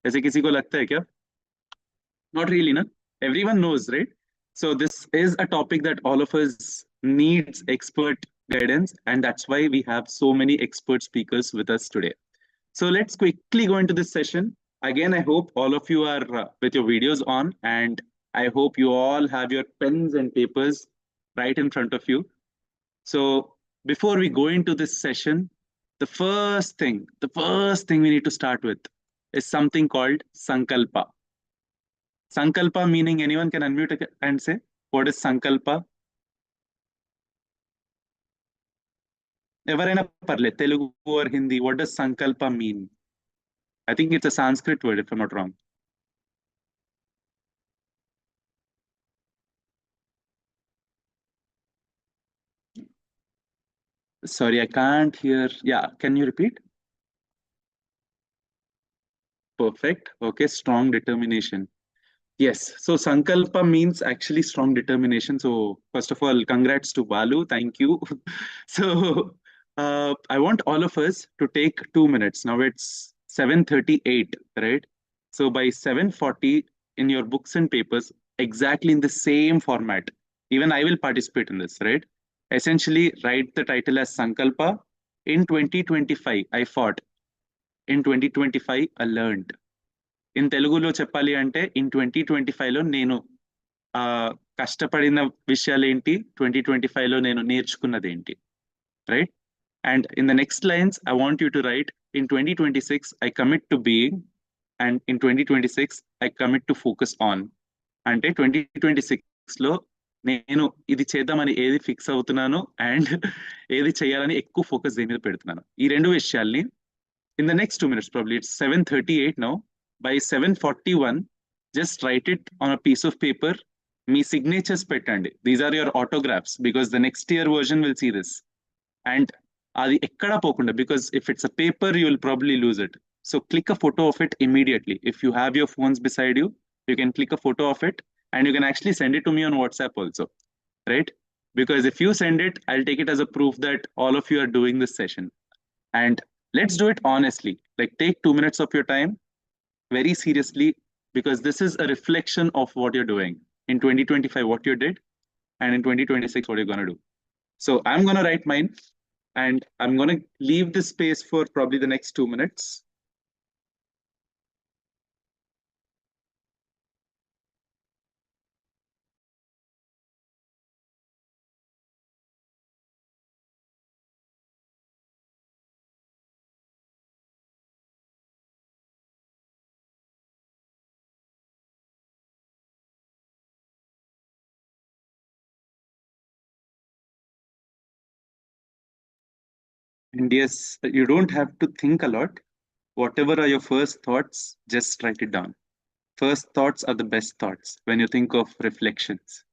ऐसे किसी को लगता है क्या? Not really, na? Everyone knows, right? So this is a topic that all of us needs expert guidance, and that's why we have so many expert speakers with us today. So let's quickly go into this session. Again, I hope all of you are with your videos on, and I hope you all have your pens and papers right in front of you. So before we go into this session, the first thing we need to start with is something called Sankalpa. Sankalpa meaning anyone can unmute and say, what is Sankalpa? ఎవరైనా పర్లేదు Telugu or Hindi, what does Sankalpa mean? I think it's a Sanskrit word if I'm not wrong. Sorry, I can't hear. Yeah, can you repeat? Perfect. Okay, strong determination. Yes, so Sankalpa means actually strong determination. So, first of all, congrats to Balu. Thank you. So, I want all of us to take 2 minutes. Now it's 7:38, right? So, by 7:40, in your books and papers, exactly in the same format, even I will participate in this, right? Essentially, write the title as Sankalpa. In 2025, I fought. In 2025, I learned. In తెలుగులో చెప్పాలి అంటే in 2025లో నేను ఆ కష్టపడిన విషయాలు ఏంటి, 2025లో నేను నేర్చుకున్నది ఏంటి, right? And in the next lines I want you to right in 2026 I commit to being and in 2026 I commit to focus on. అంటే 2026లో నేను ఇది చేద్దామని ఏది ఫిక్స్ అవుతున్నాను అండ్ ఏది చేయాలని ఎక్కువ ఫోకస్ దేని మీద పెడుతున్నాను. ఈ రెండు విషయాల్ని in the next 2 minutes, probably it's 7:38 now. By 7:41, just write it on a piece of paper. Me signatures petandi. These are your autographs because the next year version will see this. And adi ekkada pokunda, because if it's a paper, you will probably lose it. So click a photo of it immediately. If you have your phones beside you, you can click a photo of it and you can actually send it to me on WhatsApp also, right? Because if you send it, I'll take it as a proof that all of you are doing this session. And let's do it honestly. Like, take 2 minutes of your time very seriously, because this is a reflection of what you're doing in 2025, what you did, and in 2026, what you're going to do. So I'm going to write mine and I'm going to leave this space for probably the next 2 minutes. And yes, you don't have to think a lot. Whatever are your first thoughts, just write it down. First thoughts are the best thoughts when you think of reflections.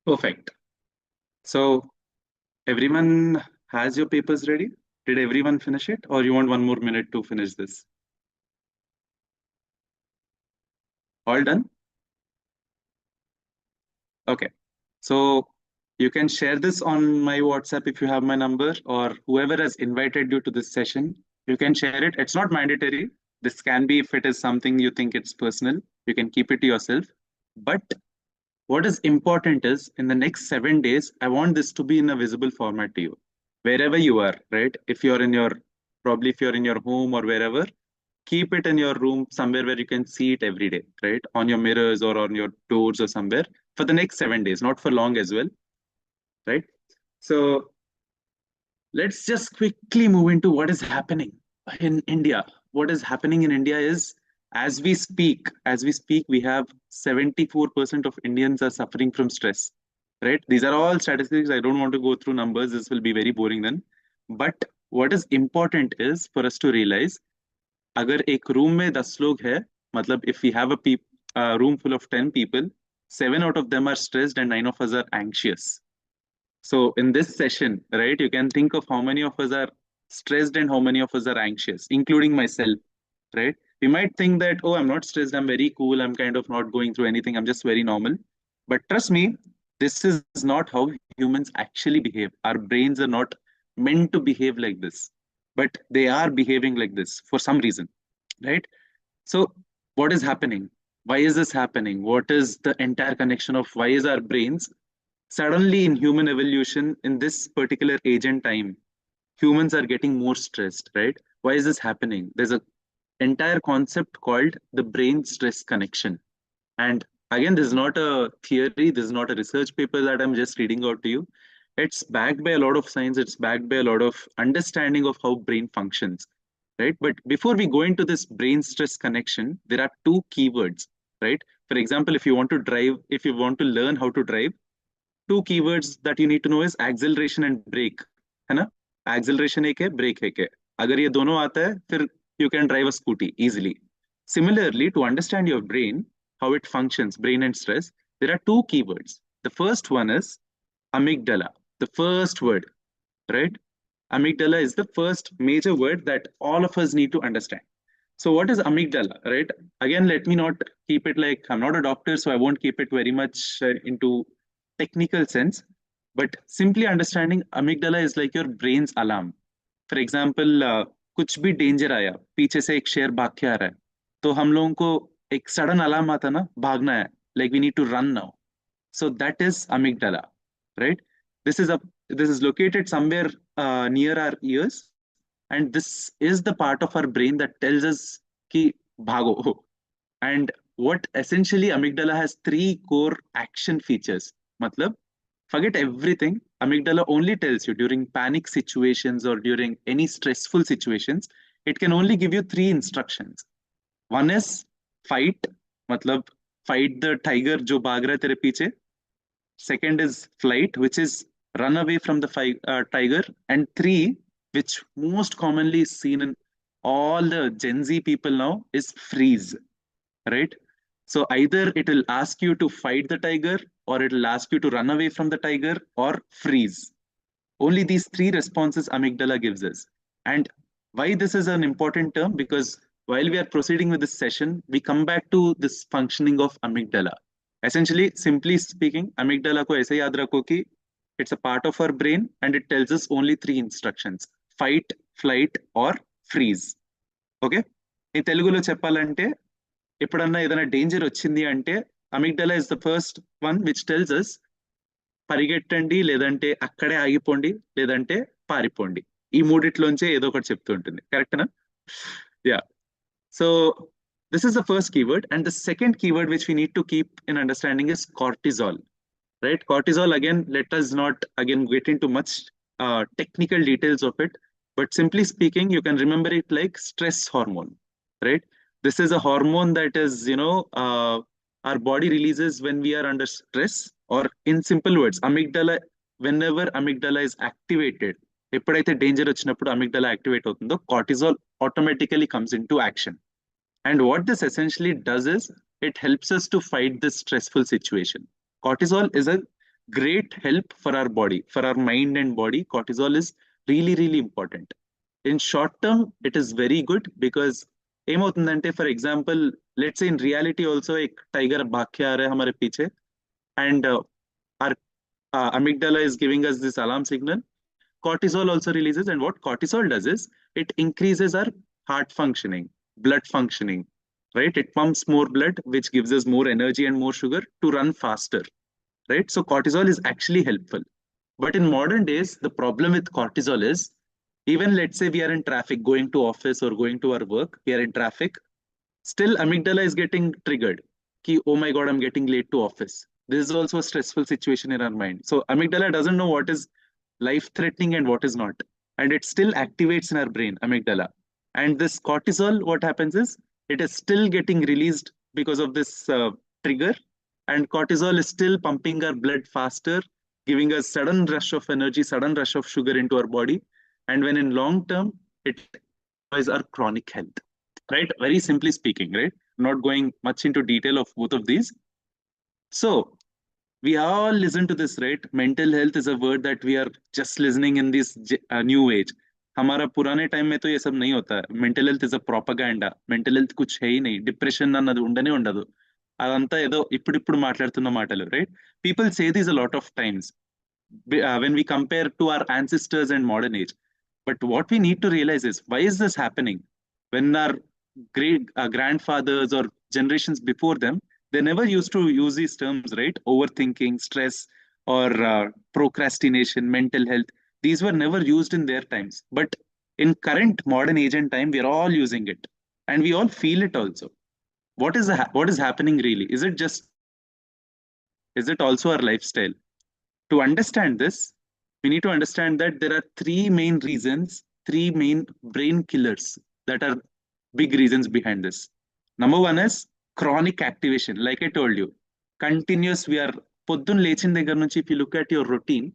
Perfect. So everyone has your papers ready? Did everyone finish it, or you want one more minute to finish this? All done? Okay. So you can share this on my WhatsApp if you have my number, or whoever has invited you to this session, you can share it. It's not mandatory. This can be if it is something you think it's personal, you can keep it to yourself. But what is important is in the next 7 days, I want this to be in a visible format to you, wherever you are, right? If you're in your, probably if you're in your home or wherever, keep it in your room somewhere where you can see it every day, right? On your mirrors or on your doors or somewhere for the next 7 days, not for long as well, right? So let's just quickly move into what is happening in India. What is happening in India is as we speak, we have 74% of Indians are suffering from stress, right? These are all statistics. I don't want to go through numbers. This will be very boring then. But what is important is for us to realize अगर एक room में 10 लोग हैं मतलब if we have a room full of 10 people, 7 out of them are stressed and 9 of us are anxious. So in this session, right, you can think of how many of us are stressed and how many of us are anxious, including myself, right? We might think that, oh, I'm not stressed, I'm very cool, I'm kind of not going through anything, I'm just very normal. But trust me, this is not how humans actually behave. Our brains are not meant to behave like this, but they are behaving like this for some reason, right? So, what is happening? Why is this happening? What is the entire connection of why is our brains suddenly in human evolution in this particular age and time humans are getting more stressed, right? Why is this happening? There's a entire concept called the brain stress connection. And again, this is not a theory, this is not a research paper that I'm just reading out to you. It's backed by a lot of science, it's backed by a lot of understanding of how brain functions, right? But before we go into this brain stress connection, there are two keywords, right? For example, if you want to drive, if you want to learn how to drive, two keywords that you need to know is acceleration and brake, है ना? Acceleration एक है, brake एक है. अगर ये दोनों आता है, फिर you can drive a scooty easily. Similarly, to understand your brain, how it functions, brain and stress, there are two keywords. The first one is amygdala, the first word, right? Amygdala is the first major word that all of us need to understand. So, what is amygdala, right? Again, let me not keep it like I'm not a doctor, so I won't keep it very much into technical sense. But simply understanding amygdala is like your brain's alarm. For example, कुछ भी danger आया, पीछे से एक शेर भाग के आ रहा है, तो हम लोगों को एक सडन अलार्म आता ना, भागना है, like we need to run now. So that is amygdala, right? This is a this is located somewhere near our ears, and this is the part of our brain that tells us ki bhago. And what essentially amygdala has three core action features. Matlab, forget everything. Amygdala only tells you during panic situations or during any stressful situations, it can only give you three instructions. One is fight, matlab fight the tiger जो भाग रहा है तेरे पीछे. Second is flight, which is run away from the tiger. And three, which most commonly is seen in all the Gen Z people now, is freeze, right? So either it will ask you to fight the tiger, or it will ask you to run away from the tiger, or freeze. Only these three responses amygdala gives us. And why this is an important term? Because while we are proceeding with this session, we come back to this functioning of amygdala. Essentially, simply speaking, amygdala ko aise yaad rakho ki it's a part of our brain and it tells us only three instructions: fight, flight, or freeze. Okay? In Telugulo cheppalante, ఎప్పుడన్నా ఏదైనా danger వచ్చింది అంటే amygdala is the first one which tells us పరిగెట్టండి, లేదంటే అక్కడే ఆగిపోండి, లేదంటే పారిపోండి. ఈ మూడిట్లోంచే ఏదో ఒకటి చెప్తూ ఉంటుంది. కరెక్టేనా? Yeah. So this is the first keyword, and the second keyword which we need to keep in understanding is cortisol, right? Cortisol, again, let us not again get into much technical details of it, but simply speaking, you can remember it like stress hormone, right? This is a hormone that is, our body releases when we are under stress, or in simple words, amygdala, whenever amygdala is activated, ఎప్పుడైతే danger వచ్చినప్పుడు amygdala activate అవుతుందో cortisol automatically comes into action. And what this essentially does is it helps us to fight this stressful situation. Cortisol is a great help for our body, for our mind and body. Cortisol is really, really important. In short term, it is very good because ఏమవుతుందంటే for example let's in reality also एक tiger भाग के आ रहा है हमारे पीछे, and our amygdala is giving us this alarm signal. Cortisol also releases, and what cortisol does is it increases our heart functioning, blood functioning, right? It pumps more blood, which gives us more energy and more sugar to run faster, right? So cortisol is actually helpful. But in modern days, the problem with cortisol is Even let's say we are in traffic going to office or going to our work, we are in traffic, still amygdala is getting triggered. Ki, oh my God, I'm getting late to office. This is also a stressful situation in our mind. So amygdala doesn't know what is life threatening and what is not. And it still activates in our brain, amygdala. And this cortisol, what happens is it is still getting released because of this trigger. And cortisol is still pumping our blood faster, giving us sudden rush of energy, sudden rush of sugar into our body. And when in long term, it destroys our chronic health, right? Very simply speaking, right? Not going much into detail of both of these. So we all listen to this, right? Mental health is a word that we are just listening in this new age. हमारा पुराने time में तो ये सब नहीं होता है. Mental health is a propaganda. Mental health कुछ है ही नहीं. Depression అన్నది ఉండనే ఉండదు. అదంతా ఏదో ఇప్పుడిప్పుడు మాట్లాడుతున్న మాటలు, right? People say this a lot of times when we compare to our ancestors and modern age. But what we need to realize is why is this happening? When our great grandfathers or generations before them, they never used to use these terms, right? Overthinking, stress, or procrastination, mental health. These were never used in their times. But in current modern age and time, we are all using it, and we all feel it also. What is happening really? Is it also our lifestyle? To understand this, we need to understand that there are three main reasons, three main brain killers that are big reasons behind this. Number one is chronic activation. Like I told you, continuous. We are poddun lechin దగ్గర నుంచి, if you look at your routine,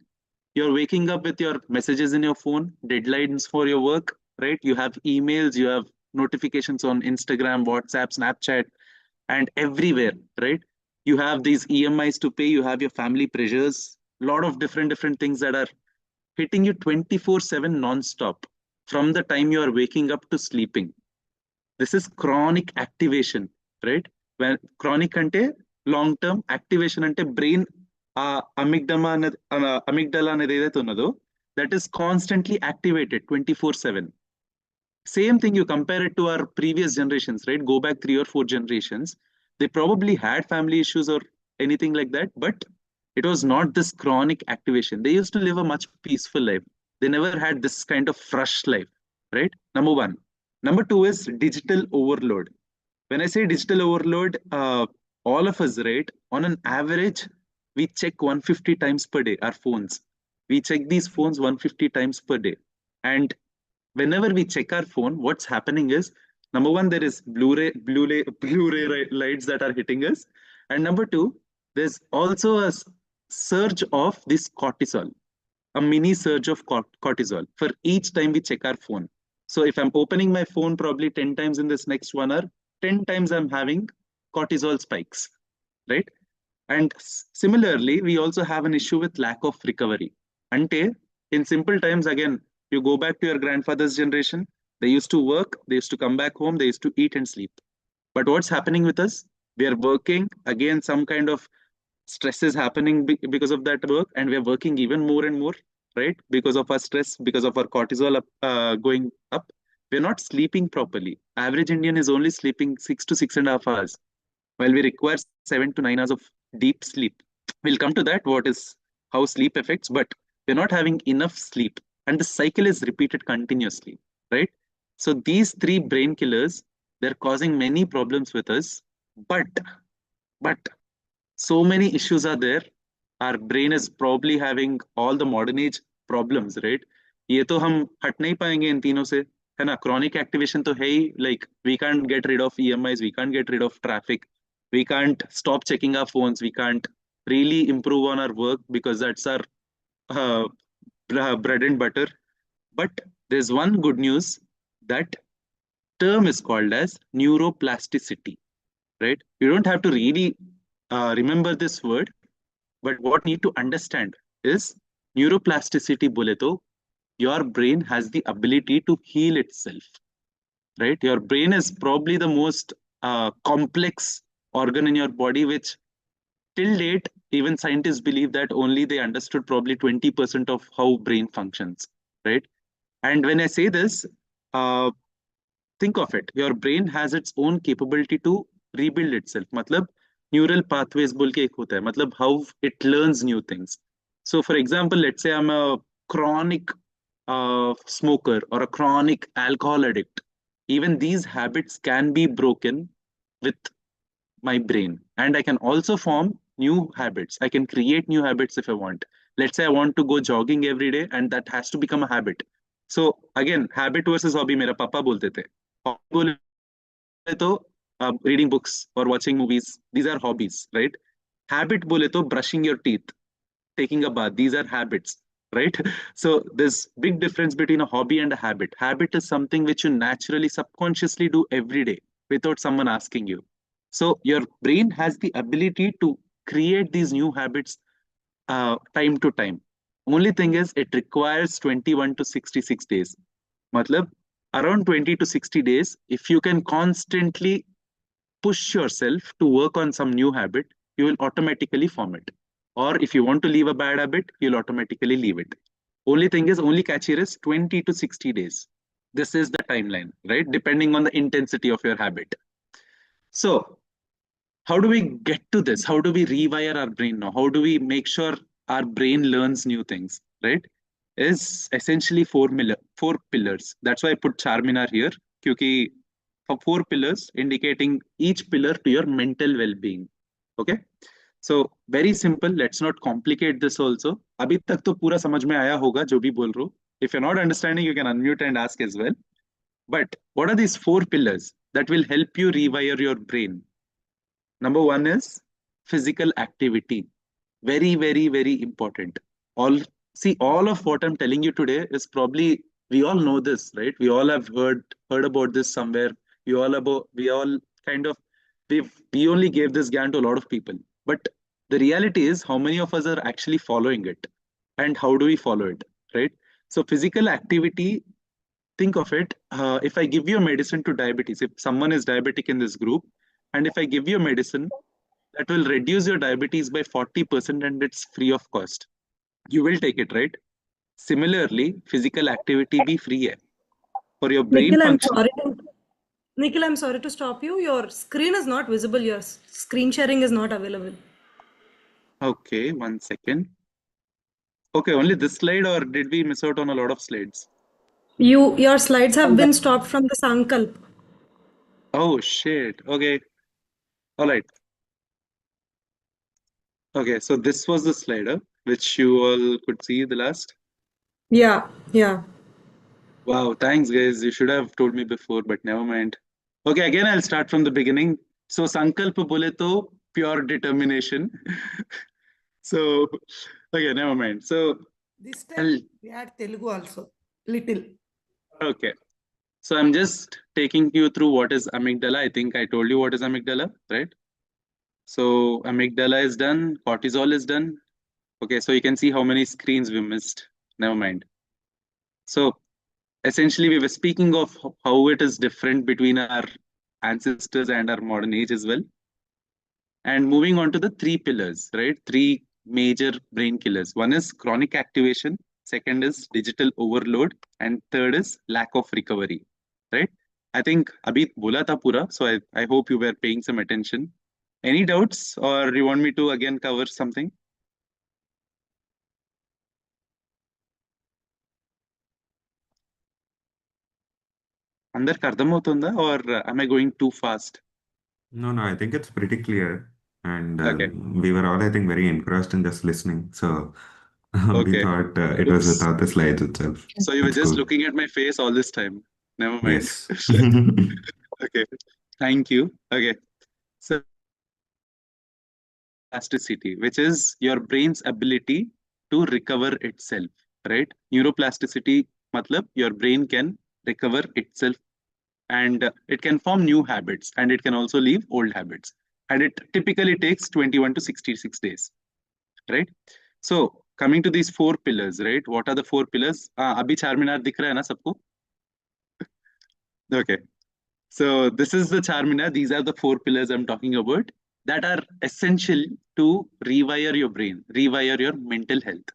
you're waking up with your messages in your phone, deadlines for your work, right? You have emails, you have notifications on Instagram, WhatsApp, Snapchat, and everywhere, right? You have these EMIs to pay, you have your family pressures, a lot of different things that are hitting you 24/7 non-stop from the time you are waking up to sleeping. This is chronic activation, right? When chronic ante long term, activation ante brain amygdala అనేది ఏదైతే ఉన్నదో, that is constantly activated 24/7. Same thing, you compare it to our previous generations, right? Go back 3 or 4 generations. They probably had family issues or anything like that, but it was not this chronic activation. They used to live a much peaceful life. They never had this kind of rush life, right? Number one. Number two is digital overload. When I say digital overload, all of us, right, on an average, we check 150 times per day our phones. We check these phones 150 times per day. And whenever we check our phone, what's happening is, number one, there is Blu-ray lights that are hitting us, and number two, there's also a surge of this cortisol, a mini surge of cortisol for each time we check our phone. So if I'm opening my phone probably 10 times in this next 1 hour, 10 times I'm having cortisol spikes, right? And similarly, we also have an issue with lack of recovery. Ante, in simple times, again, you go back to your grandfather's generation, they used to work, they used to come back home, they used to eat and sleep. But what's happening with us? We are working, again, some kind of stress is happening because of that work, and we are working even more and more, right? Because of our stress, because of our cortisol going up. We're not sleeping properly. Average Indian is only sleeping 6 to 6.5 hours, while we require 7 to 9 hours of deep sleep. We'll come to that, what is how sleep affects, but we're not having enough sleep. And the cycle is repeated continuously, right? So these three brain killers, they're causing many problems with us, but but so many issues are there. Our brain is probably having all the modern age problems, right? ये तो हम हट नहीं पाएंगे इन तीनों से, है ना? Chronic activation तो है ही, like we can't get rid of EMIs, we can't get rid of traffic, we can't stop checking our phones, we can't really improve on our work because that's our uh, bread and butter. But there's one good news, that term is called as neuroplasticity, right? You don't have to really remember this word, but what you need to understand is neuroplasticity bole to your brain has the ability to heal itself, right? Your brain is probably the most complex organ in your body, which till date, even scientists believe that only they understood probably 20% of how brain functions, right? And when I say this, uh, think of it. Your brain has its own capability to rebuild itself. मतलब neural pathways बोल के एक होता है. मतलब how it learns new things. So, for example, let's say I'm a chronic a smoker or a chronic alcohol addict, even these habits can be broken with my brain. And I can also form new habits. I can create new habits if I want. Let's say I want to go jogging every day, and that has to become a habit. So again, habit versus hobby, मेरा पापा बोलते थे. Hobby बोले तो reading books or watching movies, these are hobbies, right? Habit बोले तो brushing your teeth, taking a bath, these are habits, right? So there's big difference between a hobby and a habit. Habit is something which you naturally subconsciously do every day without someone asking you. So your brain has the ability to create these new habits time to time. Only thing is it requires 21 to 66 days. Matlab, around 20 to 60 days, if you can constantly push yourself to work on some new habit, you will automatically form it. Or if you want to leave a bad habit, you'll automatically leave it. Only thing is, only catch here is 20 to 60 days. This is the timeline, right? Depending on the intensity of your habit. So, how do we get to this? How do we rewire our brain now? How do we make sure our brain learns new things, right? Is essentially four pillars. That's why I put Charminar here. Kyuki for four pillars indicating each pillar to your mental well-being. Okay, so very simple. Let's not complicate this also. अभी तक तो पूरा समझ में आया होगा जो भी बोल रहा हूँ. If you're not understanding, you can unmute and ask as well. But what are these four pillars that will help you rewire your brain? Number one is physical activity. Very, very, very important. All See, all of what I'm telling you today is probably we all know this, right? We all have heard about this somewhere. We all kind of we only gave this gyan to a lot of people. But the reality is how many of us are actually following it and how do we follow it, right? So physical activity, think of it. If I give you a medicine to diabetes, if someone is diabetic in this group, and if I give you a medicine that will reduce your diabetes by 40% and it's free of cost, you will take it, right? Similarly, physical activity be free hai for your brain Nikhil, I'm function. sorry to Nikhil, I'm sorry to stop you. Your screen is not visible. Your screen sharing is not available. Okay, 1 second. Okay, only this slide, or did we miss out on a lot of slides? Your slides have been stopped from the Sankalp. Oh shit. Okay. All right. Okay, so this was the slider which you all could see the last. Yeah, yeah. Wow, thanks guys. You should have told me before, but never mind. Okay, again I'll start from the beginning. So Sankalp bole to pure determination. So okay, never mind. So This I'll time we had Telugu also, little. okay. So I'm just taking you through what is amygdala. I think I told you what is amygdala, right? So amygdala is done, cortisol is done. Okay, so you can see how many screens we missed. Never mind. So essentially, we were speaking of how it is different between our ancestors and our modern age as well. And moving on to the three pillars, right? Three major brain killers. One is chronic activation, second is digital overload, and third is lack of recovery, right? I think Abhi bola tha pura, so I hope you were paying some attention. Any doubts, or you want me to again cover something? అందరికి అర్థమవుతుందా, or am I going too fast? No, I think it's pretty clear. And Okay, we were all, I think, very engrossed in just listening. So we okay. thought it was Oops. without the slides itself. So you were That's just cool. looking at my face all this time. Never mind. Yes. Okay. Thank you. Okay. So plasticity, which is your brain's ability to recover itself, right? Neuroplasticity, matlab your brain can recover itself and it can form new habits and it can also leave old habits. And it typically takes 21 to 66 days, right? So coming to these four pillars, right? What are the four pillars? Abhi Charminar dikh raha hai na sabko? Okay. So this is the Charminar. These are the four pillars I'm talking about that are essential to rewire your brain, rewire your mental health.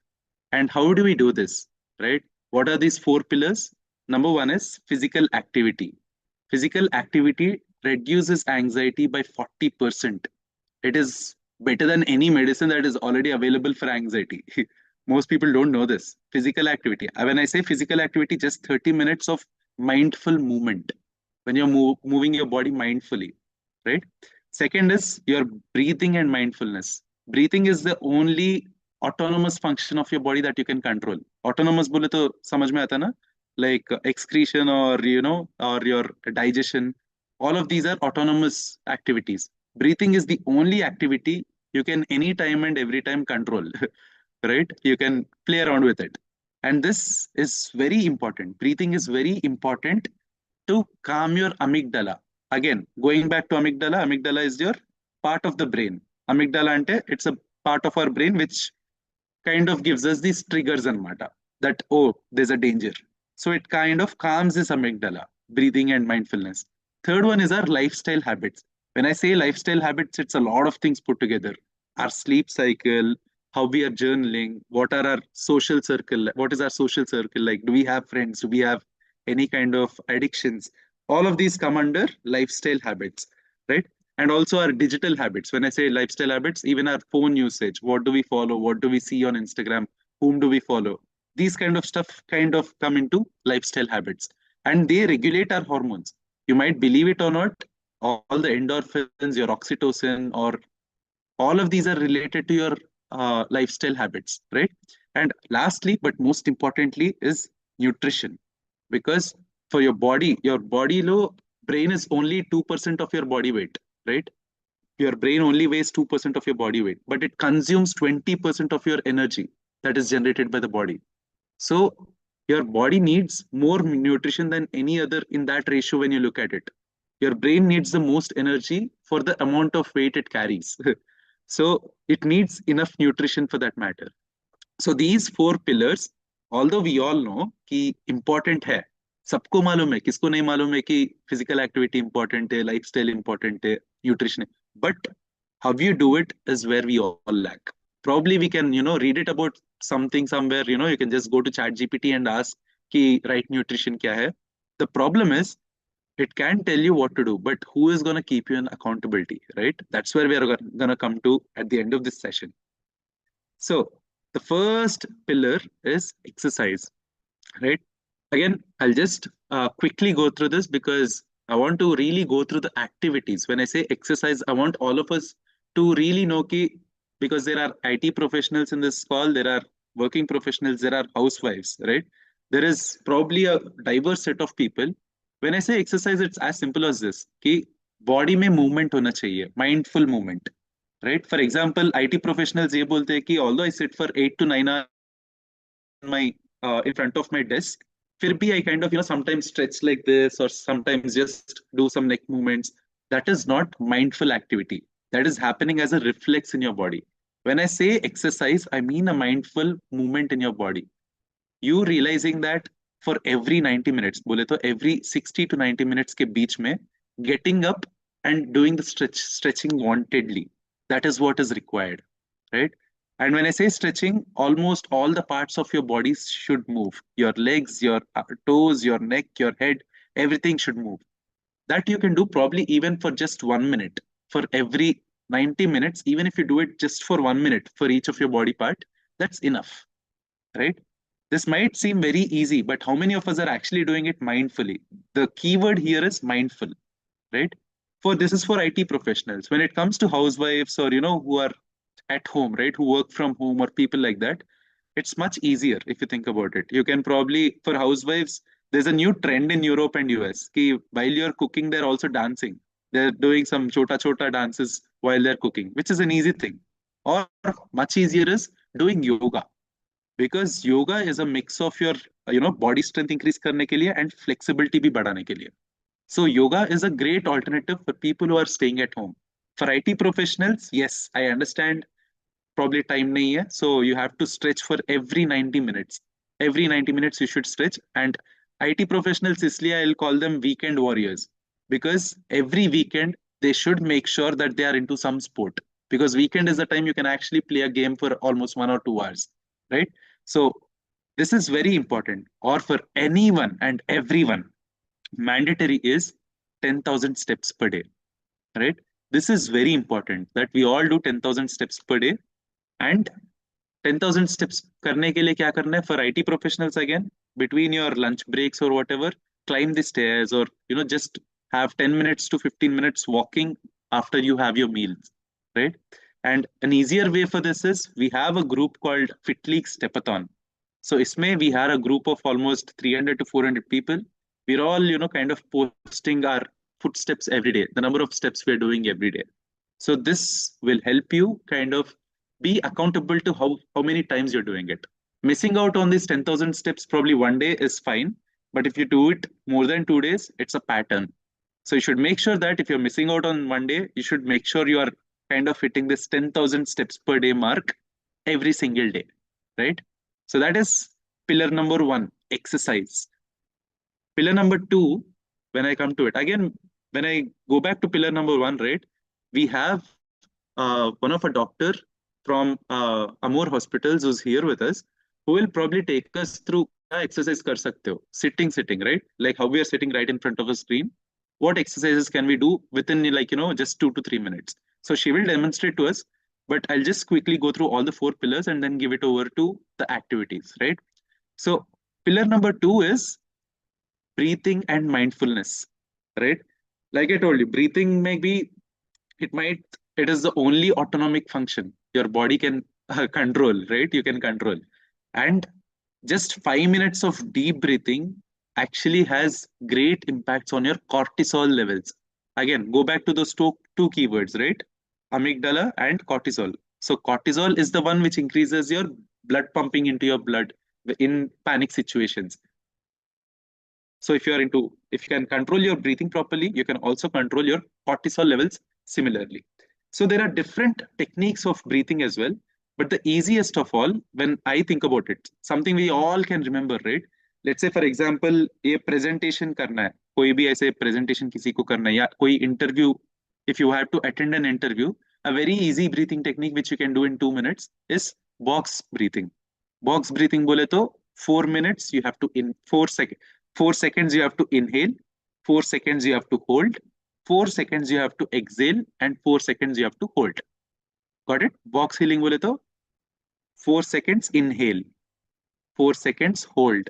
And how do we do this? Right? What are these four pillars? Number one is physical activity. Physical activity reduces anxiety by 40%. It is better than any medicine that is already available for anxiety. Most people don't know this. Physical activity. When I say physical activity, just 30 minutes of mindful movement. When you're moving your body mindfully, right? Second is your breathing and mindfulness. Breathing is the only autonomous function of your body that you can control. Autonomous बोले तो समझ में आता ना? Like excretion or or your digestion. All of these are autonomous activities. Breathing is the only activity you can anytime and every time control. Right? You can play around with it. And this is very important. Breathing is very important to calm your amygdala. Again, going back to amygdala, amygdala is your part of the brain. Amygdala ante, it's a part of our brain which kind of gives us these triggers and mata that, oh, there's a danger. So it kind of calms this amygdala, breathing and mindfulness. Third one is our lifestyle habits. When I say lifestyle habits, it's a lot of things put together. Our sleep cycle, how we are journaling, what are our social circle, what is our social circle like? Do we have friends? Do we have any kind of addictions? All of these come under lifestyle habits, right? And also our digital habits. When I say lifestyle habits, even our phone usage, what do we follow, what do we see on Instagram, whom do we follow, these kind of stuff kind of come into lifestyle habits, and they regulate our hormones. You might believe it or not, all the endorphins, your oxytocin, or all of these are related to your lifestyle habits, right? And lastly but most importantly is nutrition, because for your body low brain is only 2% of your body weight, right? Your brain only weighs 2% of your body weight, but it consumes 20% of your energy that is generated by the body. So your body needs more nutrition than any other in that ratio when you look at it. Your brain needs the most energy for the amount of weight it carries. So it needs enough nutrition for that matter. So these four pillars, although we all know कि important है, सबको मालूम है, किसको नहीं मालूम है कि physical activity important है, lifestyle important है, nutrition है, but how you do it is where we all lack. Probably we can, read it about something somewhere, you can just go to chat GPT and ask कि right nutrition क्या है. The problem is it can tell you what to do, but who is going to keep you in accountability, right? That's where we are going to come to at the end of this session. So the first pillar is exercise, right? Again, I'll just quickly go through this because I want to really go through the activities. When I say exercise, I want all of us to really know ki, because there are IT professionals in this call, there are working professionals, there are housewives, right? There is probably a diverse set of people. When I say exercise, it's as simple as this: कि body में movement होना चाहिए, mindful movement, right? For example, IT professionals ये बोलते हैं कि although I sit for 8 to 9 hours my in front of my desk, फिर भी I kind of sometimes stretch like this or sometimes just do some neck movements. That is not mindful activity. That is happening as a reflex in your body. When I say exercise, I mean a mindful movement in your body. You realizing that for every 90 minutes, बोले तो every 60 to 90 minutes के बीच में getting up and doing the stretching wantedly. That is what is required, right? And when I say stretching, almost all the parts of your body should move. Your legs, your toes, your neck, your head, everything should move. That you can do probably even for just 1 minute. For every 90 minutes, even if you do it just for 1 minute for each of your body part, that's enough, right? This might seem very easy, but how many of us are actually doing it mindfully? The keyword here is mindful, right? For this is for IT professionals. When it comes to housewives or who are at home, right, who work from home or people like that, it's much easier if you think about it. You can probably, for housewives, there's a new trend in Europe and US. Ki while you're cooking, they're also dancing. They're doing some chota chota dances while they're cooking, which is an easy thing. Or much easier is doing yoga, because yoga is a mix of your body strength increase करने के लिए and flexibility भी बढ़ाने के लिए. So yoga is a great alternative for people who are staying at home. For IT professionals, yes, I understand probably time nahi hai, so you have to stretch for every 90 minutes. Every 90 minutes you should stretch. And IT professionals, isliye I'll call them weekend warriors, because every weekend they should make sure that they are into some sport, because weekend is the time you can actually play a game for almost 1 or 2 hours, right? So this is very important. Or for anyone and everyone, mandatory is 10,000 steps per day, right? This is very important that we all do 10,000 steps per day. And 10,000 steps करने के लिए क्या करना है? For IT professionals again, between your lunch breaks or whatever, climb the stairs or just have 10 minutes to 15 minutes walking after you have your meals, right? And an easier way for this is we have a group called Fitleak Stepathon. So isme we had a group of almost 300 to 400 people. We're all kind of posting our footsteps every day, the number of steps we're doing every day. So this will help you kind of be accountable to how many times you're doing it. Missing out on these 10,000 steps probably one day is fine, but if you do it more than 2 days, it's a pattern. So you should make sure that if you're missing out on one day, you should make sure you are kind of hitting this 10,000 steps per day mark every single day, right? So that is pillar number one, exercise. Pillar number two, when I come to it, again, when I go back to pillar number one, right, we have one of a doctor from Amor Hospitals who's here with us, who will probably take us through क्या exercise कर सकते हो, sitting, right? Like how we are sitting right in front of a screen. What exercises can we do within just 2 to 3 minutes? So she will demonstrate to us, but I'll just quickly go through all the 4 pillars and then give it over to the activities, right? So pillar number two is breathing and mindfulness, right? Like I told you, breathing it is the only autonomic function your body can control, right? You can control. And just 5 minutes of deep breathing actually has great impacts on your cortisol levels. Again, go back to those two keywords, right? Amygdala and cortisol. So cortisol is the one which increases your blood pumping into your blood in panic situations. So if you can control your breathing properly, you can also control your cortisol levels similarly. So there are different techniques of breathing as well. But the easiest of all, when I think about it, something we all can remember, right? Let's say, for example, a presentation करना है, कोई भी ऐसे presentation किसी को करना है, या कोई interview, if you have to attend an interview, a very easy breathing technique which you can do in 2 minutes is box breathing. Box breathing बोले तो 4 minutes you have to 4 seconds. 4 seconds you have to inhale, 4 seconds you have to hold, 4 seconds you have to exhale, and 4 seconds you have to hold. Got it? Box healing बोले तो 4 seconds inhale, 4 seconds hold,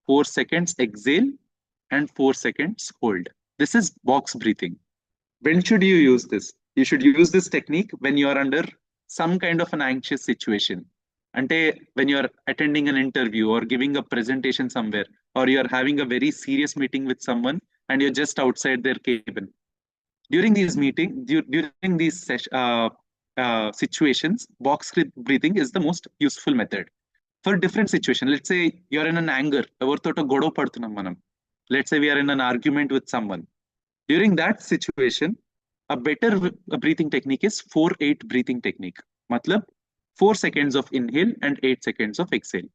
4 seconds exhale, and 4 seconds hold. This is box breathing. When should you use this? You should use this technique when you are under some kind of an anxious situation. Ante when you are attending an interview or giving a presentation somewhere, or you are having a very serious meeting with someone and you're just outside their cabin. During these situations, box breathing is the most useful method. For different situation, let's say you're in an anger, let's say we are in an argument with someone. During that situation, a better breathing technique is 4-8 breathing technique. Matlab 4 seconds of inhale and 8 seconds of exhale.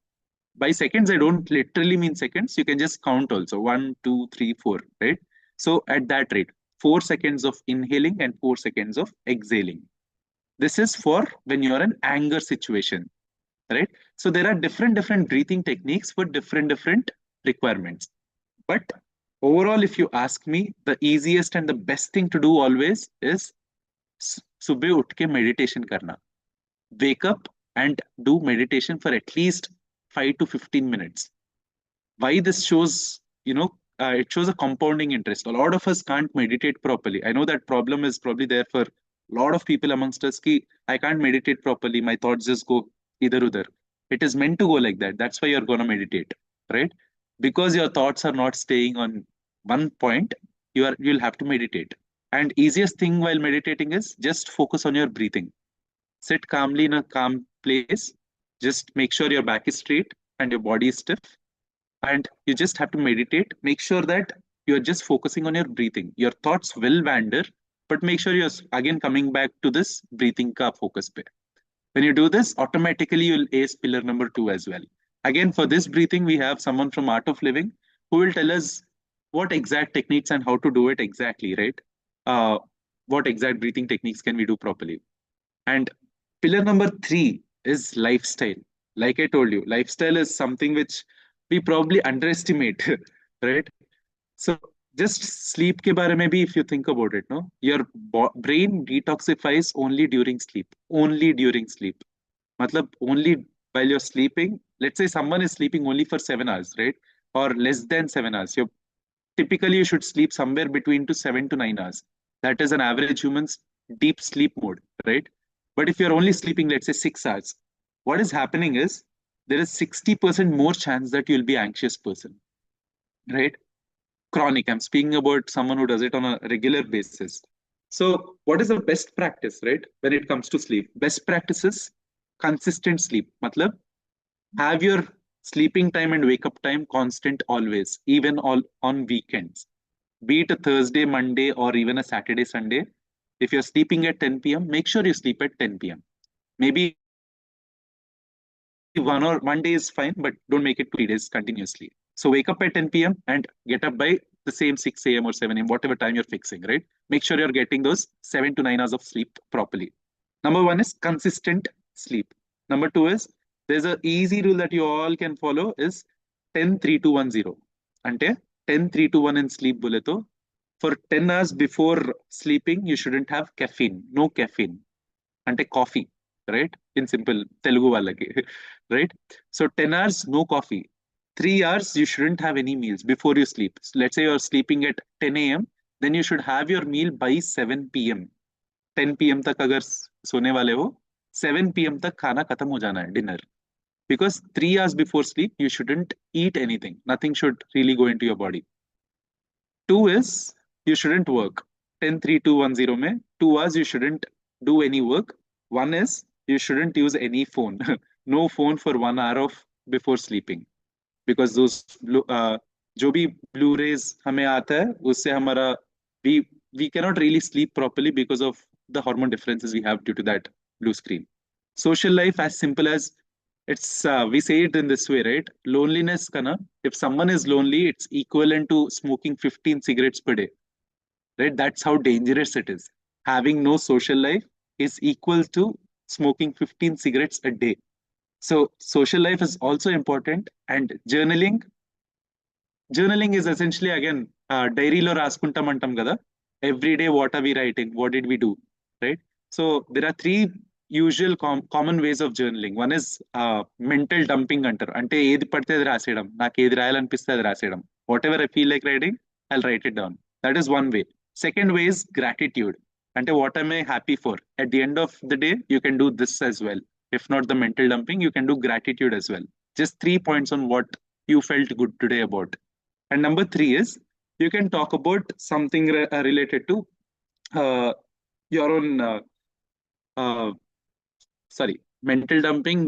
By seconds, I don't literally mean seconds. You can just count also 1, 2, 3, 4, right? So at that rate, 4 seconds of inhaling and 4 seconds of exhaling. This is for when you're in anger situation, right? So there are different breathing techniques for different requirements. But overall, if you ask me, the easiest and the best thing to do always is सुबह उठ के meditation करना. Wake up and do meditation for at least 5 to 15 minutes. Why this shows, it shows a compounding interest. A lot of us can't meditate properly. I know that problem is probably there for a lot of people amongst us. Ki, I can't meditate properly. My thoughts just go either udhar. It is meant to go like that. That's why you're going to meditate, right? Because your thoughts are not staying on one point, you'll have to meditate. And easiest thing while meditating is just focus on your breathing. Sit calmly in a calm place. Just make sure your back is straight and your body is stiff. And you just have to meditate. Make sure that you're just focusing on your breathing. Your thoughts will wander, but make sure you're again coming back to this breathing ka focus pe. When you do this, automatically you'll ace pillar number 2 as well. Again, for this breathing, we have someone from Art of Living who will tell us what exact techniques and how to do it exactly, right? What exact breathing techniques can we do properly? And pillar number 3 is lifestyle. Like I told you, lifestyle is something which we probably underestimate, right? So just sleep ke bare mein bhi, if you think about it, no, your brain detoxifies only during sleep. Only during sleep. matlab only while you're sleeping. Let's say someone is sleeping only for 7 hours, right? Or less than 7 hours. Typically you should sleep somewhere between to 7 to 9 hours. That is an average human's deep sleep mode, right? But if you're only sleeping, let's say 6 hours, what is happening is there is 60% more chance that you'll be anxious person, right? Chronic. I'm speaking about someone who does it on a regular basis. So, what is the best practice, right? When it comes to sleep, best practice is consistent sleep. Matlab, have your sleeping time and wake up time constant always, even all on weekends. Be it a Thursday, Monday, or even a Saturday, Sunday. If you're sleeping at 10 p.m., make sure you sleep at 10 p.m. Maybe 1 day is fine, but don't make it 2 days continuously. So wake up at 10 p.m. and get up by the same 6 a.m. or 7 a.m., whatever time you're fixing, right? Make sure you're getting those 7 to 9 hours of sleep properly. Number one is consistent sleep. Number two is there's an easy rule that you all can follow is 10-3-2-1-0. Ante 10-3-2-1 in sleep boleto. For 10 hours before sleeping, you shouldn't have caffeine, no caffeine. Ante coffee, right? In simple Telugu వాళ్ళకి, right? So 10 hours, no coffee. 3 hours, you shouldn't have any meals before you sleep. So let's say you're sleeping at 10 a.m., then you should have your meal by 7 p.m. 10 p.m. तक अगर सोने वाले हो, 7 p.m. तक खाना खत्म हो जाना है, dinner. Because 3 hours before sleep, you shouldn't eat anything. Nothing should really go into your body. Two is you shouldn't work. 10-3-2-1-0 mein 2 hours you shouldn't do any work. One is you shouldn't use any phone. No phone for 1 hour of before sleeping. Because those जो भी blue rays हमें आता है उससे हमारा we cannot really sleep properly because of the hormone differences we have due to that blue screen. Social life as simple as it's we say it in this way, right? Loneliness kana, if someone is lonely, it's equivalent to smoking 15 cigarettes per day, right? That's how dangerous it is. Having no social life is equal to smoking 15 cigarettes a day. So social life is also important, and journaling is essentially again డైరీలో రాసుకుంటాం అంటాం కదా. Every day what are we writing, what did we do, right? So there are three usual common ways of journaling. One is mental dumping అంటారు, అంటే ఏది పడితే అది రాసేయడం, నాకు ఏది రాయాలనిపిస్తే అది రాసేయడం. Whatever I feel like writing, I'll write it down. That is one way. Second way is gratitude, అంటే what am I happy for. At the end of the day you can do this as well. If not the mental dumping, you can do gratitude as well. Just 3 points on what you felt good today about. And number three is you can talk about something related to your own, sorry, mental dumping.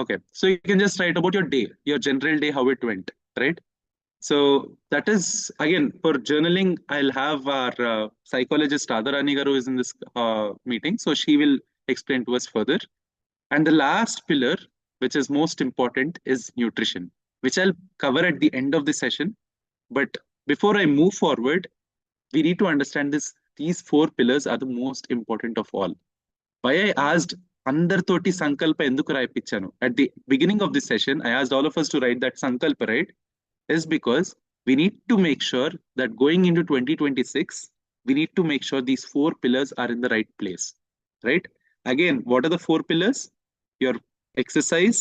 Okay, so you can just write about your day, your general day, how it went, right? So that is again for journaling. I'll have our psychologist Radharani Garu is in this meeting, so she will explain to us further. And the last pillar, which is most important, is nutrition, which I'll cover at the end of the session. But before I move forward, we need to understand this. These 4 pillars are the most important of all. Why I asked Andartoti Sankalpa enduku raipichanu. At the beginning of this session, I asked all of us to write that Sankalpa, right? Is because we need to make sure that going into 2026, we need to make sure these 4 pillars are in the right place, right? Again, what are the 4 pillars? Your exercise,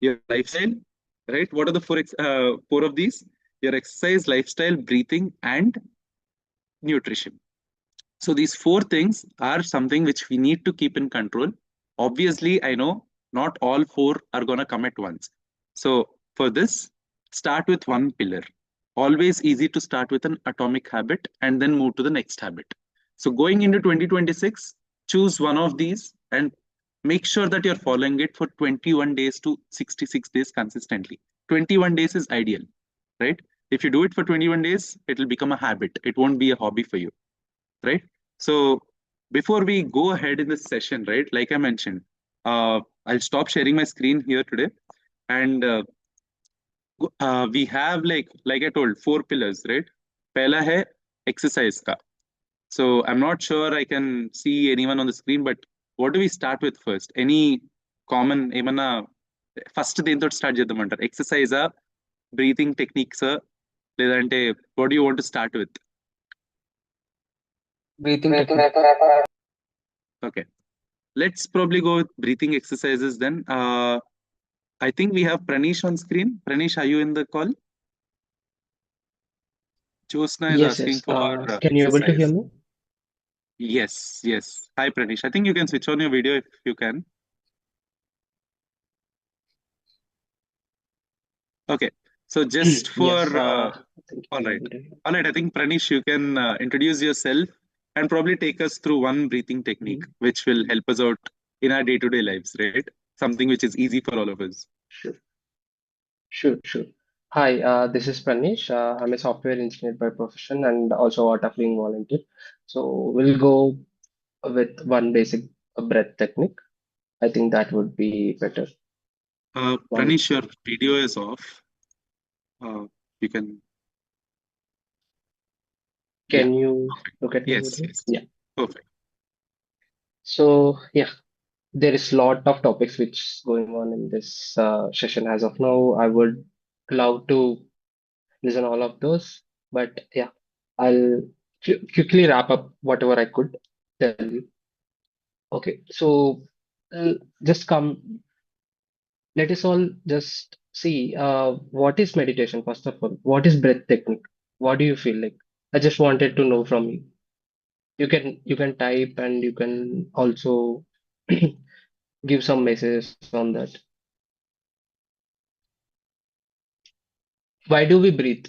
your lifestyle, right? What are the four of these? Your exercise, lifestyle, breathing, and nutrition. So these 4 things are something which we need to keep in control. Obviously, I know not all 4 are going to come at once. So for this, start with one pillar. Always easy to start with an atomic habit and then move to the next habit. So going into 2026, choose one of these and make sure that you're following it for 21 days to 66 days consistently. 21 days is ideal, right? If you do it for 21 days, it will become a habit. It won't be a hobby for you, right? So before we go ahead in this session, right, like I mentioned, I'll stop sharing my screen here today. And we have like I told, 4 pillars, right? Pehla hai exercise ka. So I'm not sure I can see anyone on the screen, but what do we start with first? Any common, emana first దేంతో start చేద్దామంటారు? Exercise, breathing techniques, లేదంటే what do you want to start with? Breathing technique. Okay. Let's probably go with breathing exercises then. I think we have Pranish on screen. Pranish, are you in the call? Josna is Yes, asking yes. for Can you able to hear exercise. me? Yes, yes. Hi, Pranish. I think you can switch on your video if you can. Okay. So just for Yes. I think all I'm right. able to hear. All right. I think Pranish, you can introduce yourself and probably take us through one breathing technique, Mhm. which will help us out in our day-to-day lives, right? Something which is easy for all of us. Sure, sure. Hi, this is Pranish. I'm a software engineer by profession and also art of being volunteer. So we'll go with one basic breath technique. I think that would be better. One. Pranish, your video is off. You can, yeah, Can you perfect. look at my Yes, video? yes. Yeah. Perfect. So yeah, there is lot of topics which is going on in this session as of now. I would love to listen all of those, but yeah, I'll quickly wrap up whatever I could tell you. Okay, so uh, just come. Let us all just see what is meditation first of all. What is breath technique? What do you feel like? I just wanted to know from you. You can type and you can also give some messages on that. Why do we breathe?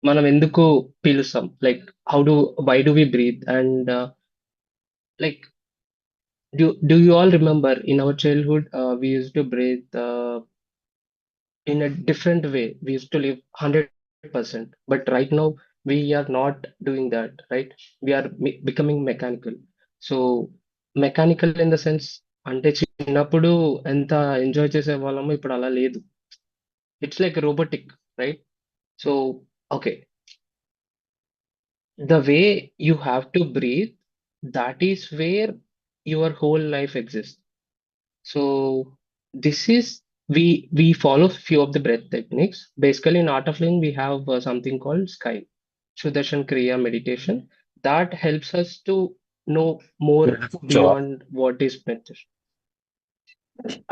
మనం ఎందుకు పీలుస్తాం? Like why do we breathe? And like do you all remember in our childhood we used to breathe in a different way. We used to live 100%, but right now we are not doing that, right? We are becoming mechanical. So mechanical in the sense అంటే చిన్నప్పుడు ఎంత enjoy చేసే వాళ్ళమో ఇప్పుడు అలా లేదు. It's like robotic, right? So okay, the way you have to breathe, that is where your whole life exists. So this is we follow few of the breath techniques. Basically, in Art of Living, we have something called Sky, Sudarshan Kriya meditation, that helps us to know more beyond what is meditation.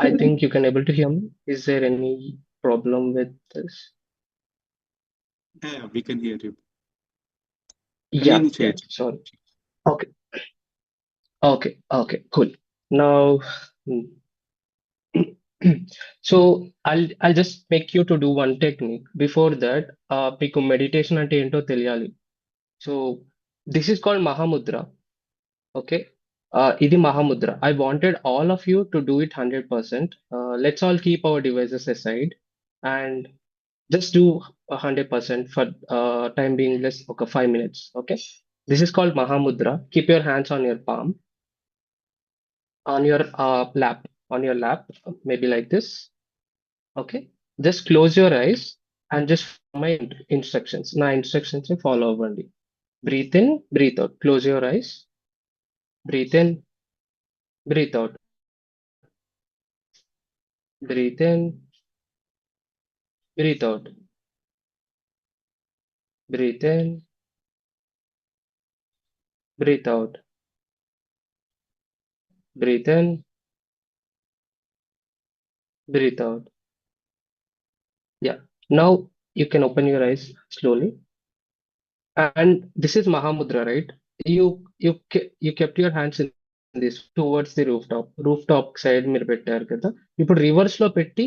I think you can able to hear me. Is there any problem with this? Yeah, we can hear you. Yeah, Continue, yeah. Chej. Sorry. Okay, okay, cool. Now. So I'll just make you to do one technique. Before that, మీకు meditation అంటే ఏంటో తెలియాలి. So this is called Mahamudra. Okay. Idi Mahamudra. I wanted all of you to do it 100%. Let's all keep our devices aside and just do 100% for time being less. Okay, 5 minutes. Okay. This is called Mahamudra. Keep your hands on your palm, on your lap, maybe like this. Okay, just close your eyes and just follow my instructions. నా instructions ని follow అవ్వండి. Breathe in, breathe out. Close your eyes. Breathe in, breathe out. Breathe in, breathe out. Breathe in, breathe out. Breathe in, breathe out. Yeah. Now you can open your eyes slowly. And this is Mahamudra, right? You kept your hands in this towards the rooftop. Rooftop side మీరు పెట్టారు కదా. ఇప్పుడు reverse లో పెట్టి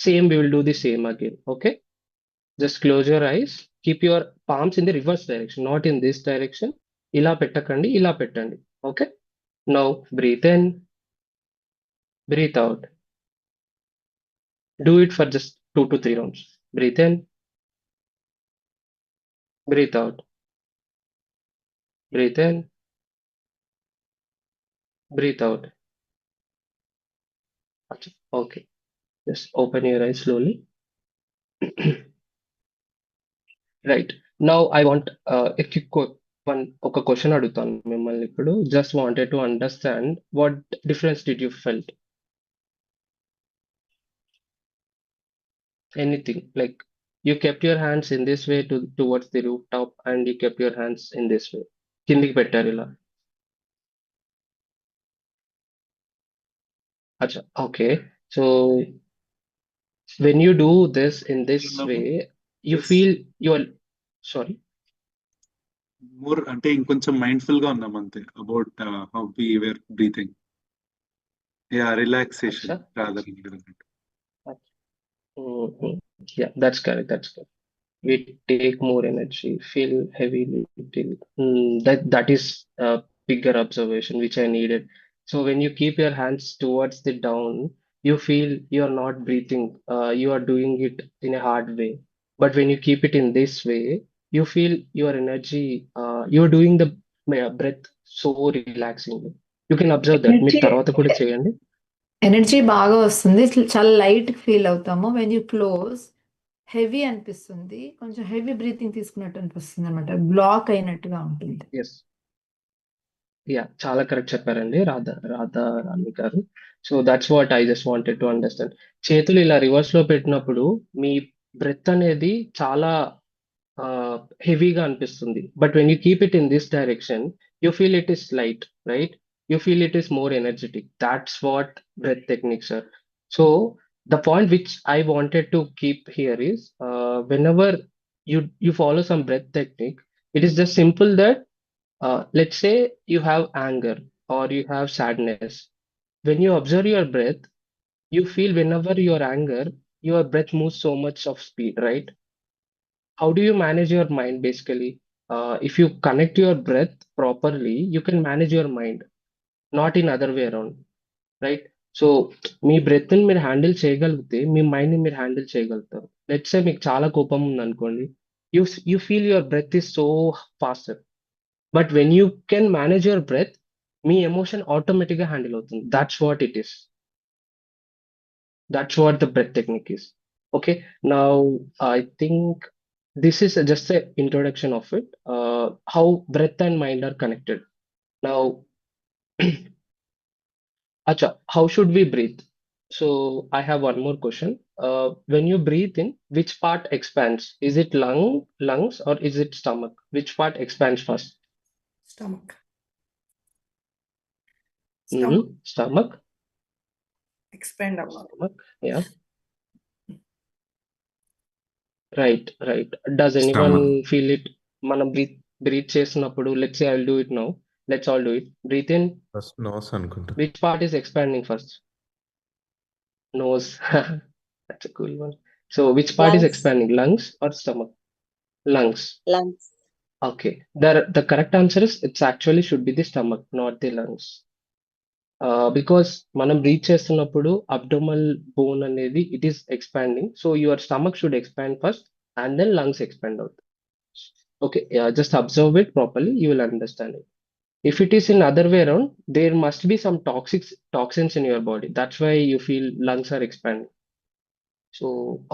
same we will do the same again. Okay. Just close your eyes. Keep your palms in the reverse direction, not in this direction. ఇలా పెట్టకండి, ఇలా పెట్టండి. Okay. Now breathe in, breathe out. Do it for just 2 to 3 rounds. Breathe in, breathe out. Breathe in, breathe out. Okay. Just open your eyes slowly. Right. Now I want a quick one ఒక question అడుగుతాను మిమ్మల్ని ఇప్పుడు. Just wanted to understand what difference did you felt? Anything like you kept your hands in this way towards the rooftop and you kept your hands in this way. కిందికి పెట్టారు ఇలా. Acha, okay. So when you do this in this way, you Yes. feel you're sorry. More అంటే ఇంకొంచెం mindful గా ఉన్నాం అంతే about how we were breathing. Yeah relaxation Acha. Rather. Mhm. Yeah, that's correct. That's correct. We take more energy, feel heavy little. That is a bigger observation which I needed. So when you keep your hands towards the down, you feel you are not breathing. You are doing it in a hard way. But when you keep it in this way, you feel your energy. You are doing the breath so relaxingly. You can observe that. మీరు energy తర్వాత కూడా చేయండి. Energy బాగా వస్తుంది. చాలా light feel అవుతాము. When you close heavy అనిపిస్తుంది. కొంచెం హెవీ బ్రీతింగ్ తీసుకున్నట్టు అనిపిస్తుంది అనమాట. బ్లాక్ అయినట్టుగా ఉంటుంది. ఎస్. యా చాలా కరెక్ట్ చెప్పారండి రాధా రాణి గారు. So that's what I just wanted to understand. చేతులు ఇలా రివర్స్ లో పెట్టినప్పుడు మీ బ్రెత్ అనేది చాలా హెవీగా అనిపిస్తుంది. But when you keep it in this direction, you feel it is light, right? You feel it is more energetic. That's what breath techniques are. So the point which I wanted to keep here is whenever you follow some breath technique, it is just simple that let's say you have anger or you have sadness. When you observe your breath, you feel whenever your anger, your breath moves so much of speed, right? How do you manage your mind basically? If you connect your breath properly, you can manage your mind, not in other way around, right? So మీ breath ని మీరు handle చేయగలిగితే మీ mind ని మీరు handle చేయగలుగుతారు. Let's say మీకు చాలా కోపం ఉందనుకోండి, you feel your breath is so faster. But when you can manage your breath, మీ ఎమోషన్ ఆటోమేటిక్ గా హ్యాండిల్ అవుతుంది. That's what it is. That's what the breath technique is. Okay, now I think this is just an introduction of it, how breath and mind are connected. Now, Acha, how should we breathe? So I have one more question. When you breathe in, which part expands? Is it lungs, or is it stomach? Which part expands first? Stomach Stomach. Expand అవ్వాలి. Stomach. Yeah. Right, right. Does anyone Stomach. feel it? మనం breathe చేసినప్పుడు, let's say I'll do it now. Let's all do it. Breathe in. First nose అనుకుంటా. Which part is expanding first? Nose. That's a cool one. So which part is Lungs. expanding? Lungs or stomach? Lungs. Lungs. Okay. The correct answer is it's actually should be the stomach, not the lungs. Because మనం breathe చేస్తున్నప్పుడు abdominal bone అనేది it is expanding. So your stomach should expand first and then lungs expand అవుతాయి. Okay, just observe it properly, you will understand it. If it is in other way around, there must be some toxins in your body. That's why you feel lungs are expanding. So,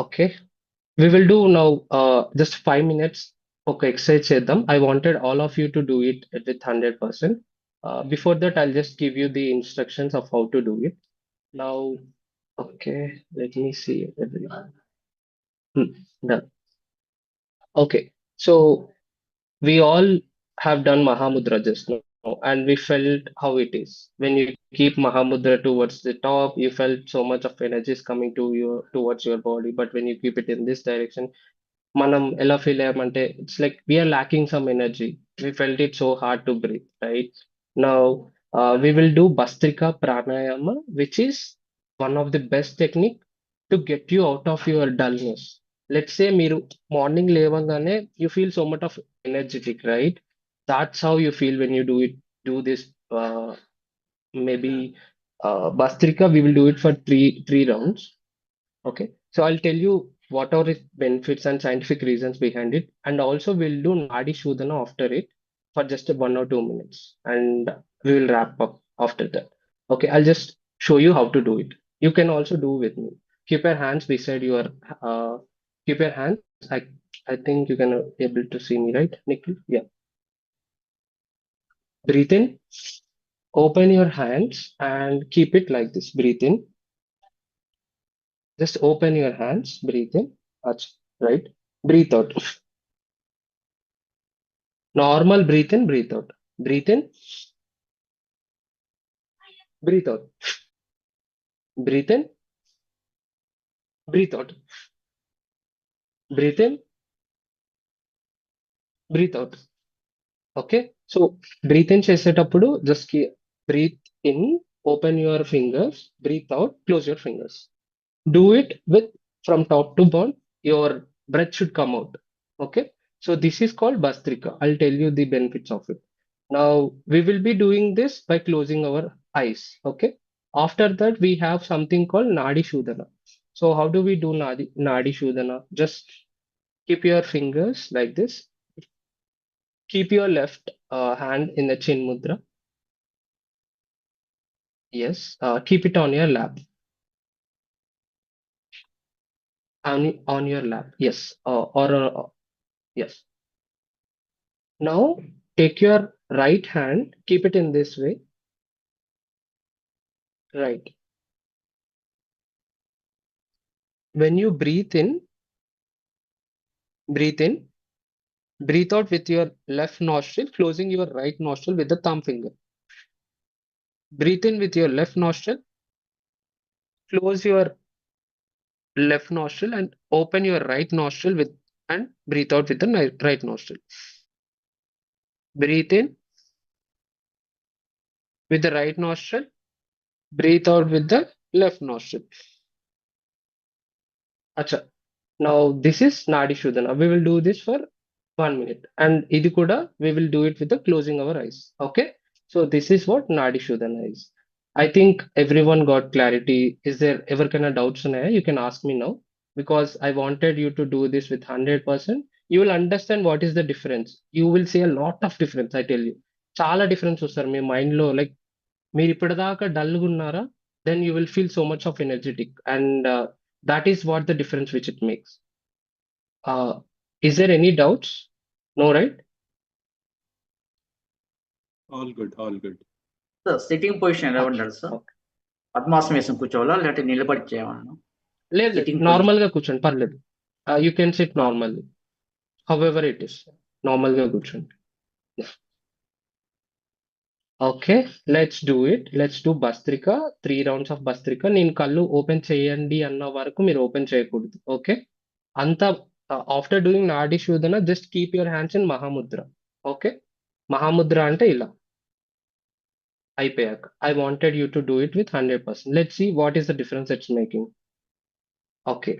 okay, we will do now just 5 minutes. Okay, exercise చేద్దాం. I wanted all of you to do it with 100%. Before that, I'll just give you the instructions of how to do it. Now, okay, let me see everyone. Done. Okay, so we all have done Mahamudra just now, and we felt how it is. When you keep Mahamudra towards the top, you felt so much of energy is coming to you towards your body. But when you keep it in this direction, మనం ఎలా feel అయ్యామంటే it's like we're lacking some energy. We felt it so hard to breathe, right? Now we will do Bhastrika pranayama, which is one of the best technique to get you out of your dullness. Let's say మీరు morning లేవగానే you feel so much of energetic, right? That's how you feel when you do this maybe Bastrika. We will do it for three rounds. Okay, so I'll tell you what are its benefits and scientific reasons behind it, and also we'll do Nadi Shodhana after it for just 1 or 2 minutes, and we will wrap up after that. Okay, I'll just show you how to do it. You can also do with me. Keep your hands beside your keep your hands. I think you can able to see me, right, Nikhil? Yeah. Breathe in. Open your hands and keep it like this. Breathe in. Just open your hands, breathe in, right? Breathe out. Normal breathe in, breathe out. Breathe in, breathe out. Breathe in, breathe out. Breathe in, breathe out. Okay, so breathe in చేసేటప్పుడు just breathe in, open your fingers, breathe out, close your fingers. Do it with from top to bottom, your breath should come out. Okay, so this is called Bastrika. I'll tell you the benefits of it. Now we will be doing this by closing our eyes. Okay, after that we have something called Nadi Shodhana. So how do we do Nadi Shodhana? Just keep your fingers like this. Keep your left hand in the chin mudra. Yes, keep it on your lap. On your lap. Yes, yes. Now take your right hand, keep it in this way. Right. When you breathe in, breathe out with your left nostril, closing your right nostril with the thumb finger. Breathe in with your left nostril, close your left nostril and open your right nostril with and breathe out with the right nostril. Breathe in with the right nostril, breathe out with the left nostril. Acha. Now this is Nadi Shodhana. We will do this for 1 minute. And idi kuda we will do it with the closing our eyes. Okay. So this is what Nadi Shodhana is. I think everyone got clarity. Is there ever kind of doubts on it? You can ask me now because I wanted you to do this with 100%. You will understand what is the difference. You will see a lot of difference. I tell you. Chala difference sir. My mind lo like మీరు ఇప్పటిదాకా డల్గా ఉన్నారా then you will feel so much of energetic and that is what the difference which it makes. Is there any doubts? No, right? All good, all good. Sir sitting position ఎలా ఉండాలి sir? Okay. పద్మాసనం వేసుకుని కూర్చోవాలా లేకపోతే నిలబడి చేయమన్నా? లేదు Sitting normal గా కూర్చోండి పర్లేదు. You can sit Ah. normally. However it is. Normal గా కూర్చోండి. Okay let's do it. Let's do bhastrika. 3 rounds of bhastrika. నేను కళ్ళు ఓపెన్ చేయండి అన్న వరకు మీరు ఓపెన్ చేయకూడదు. ఓకే అంతా after doing Nadi Shodhana just keep your hands in Mahamudra. Okay Mahamudra అంటే ఇలా అయిపోయాక I wanted you to do it with 100%. Let's see what is the difference it's making. Okay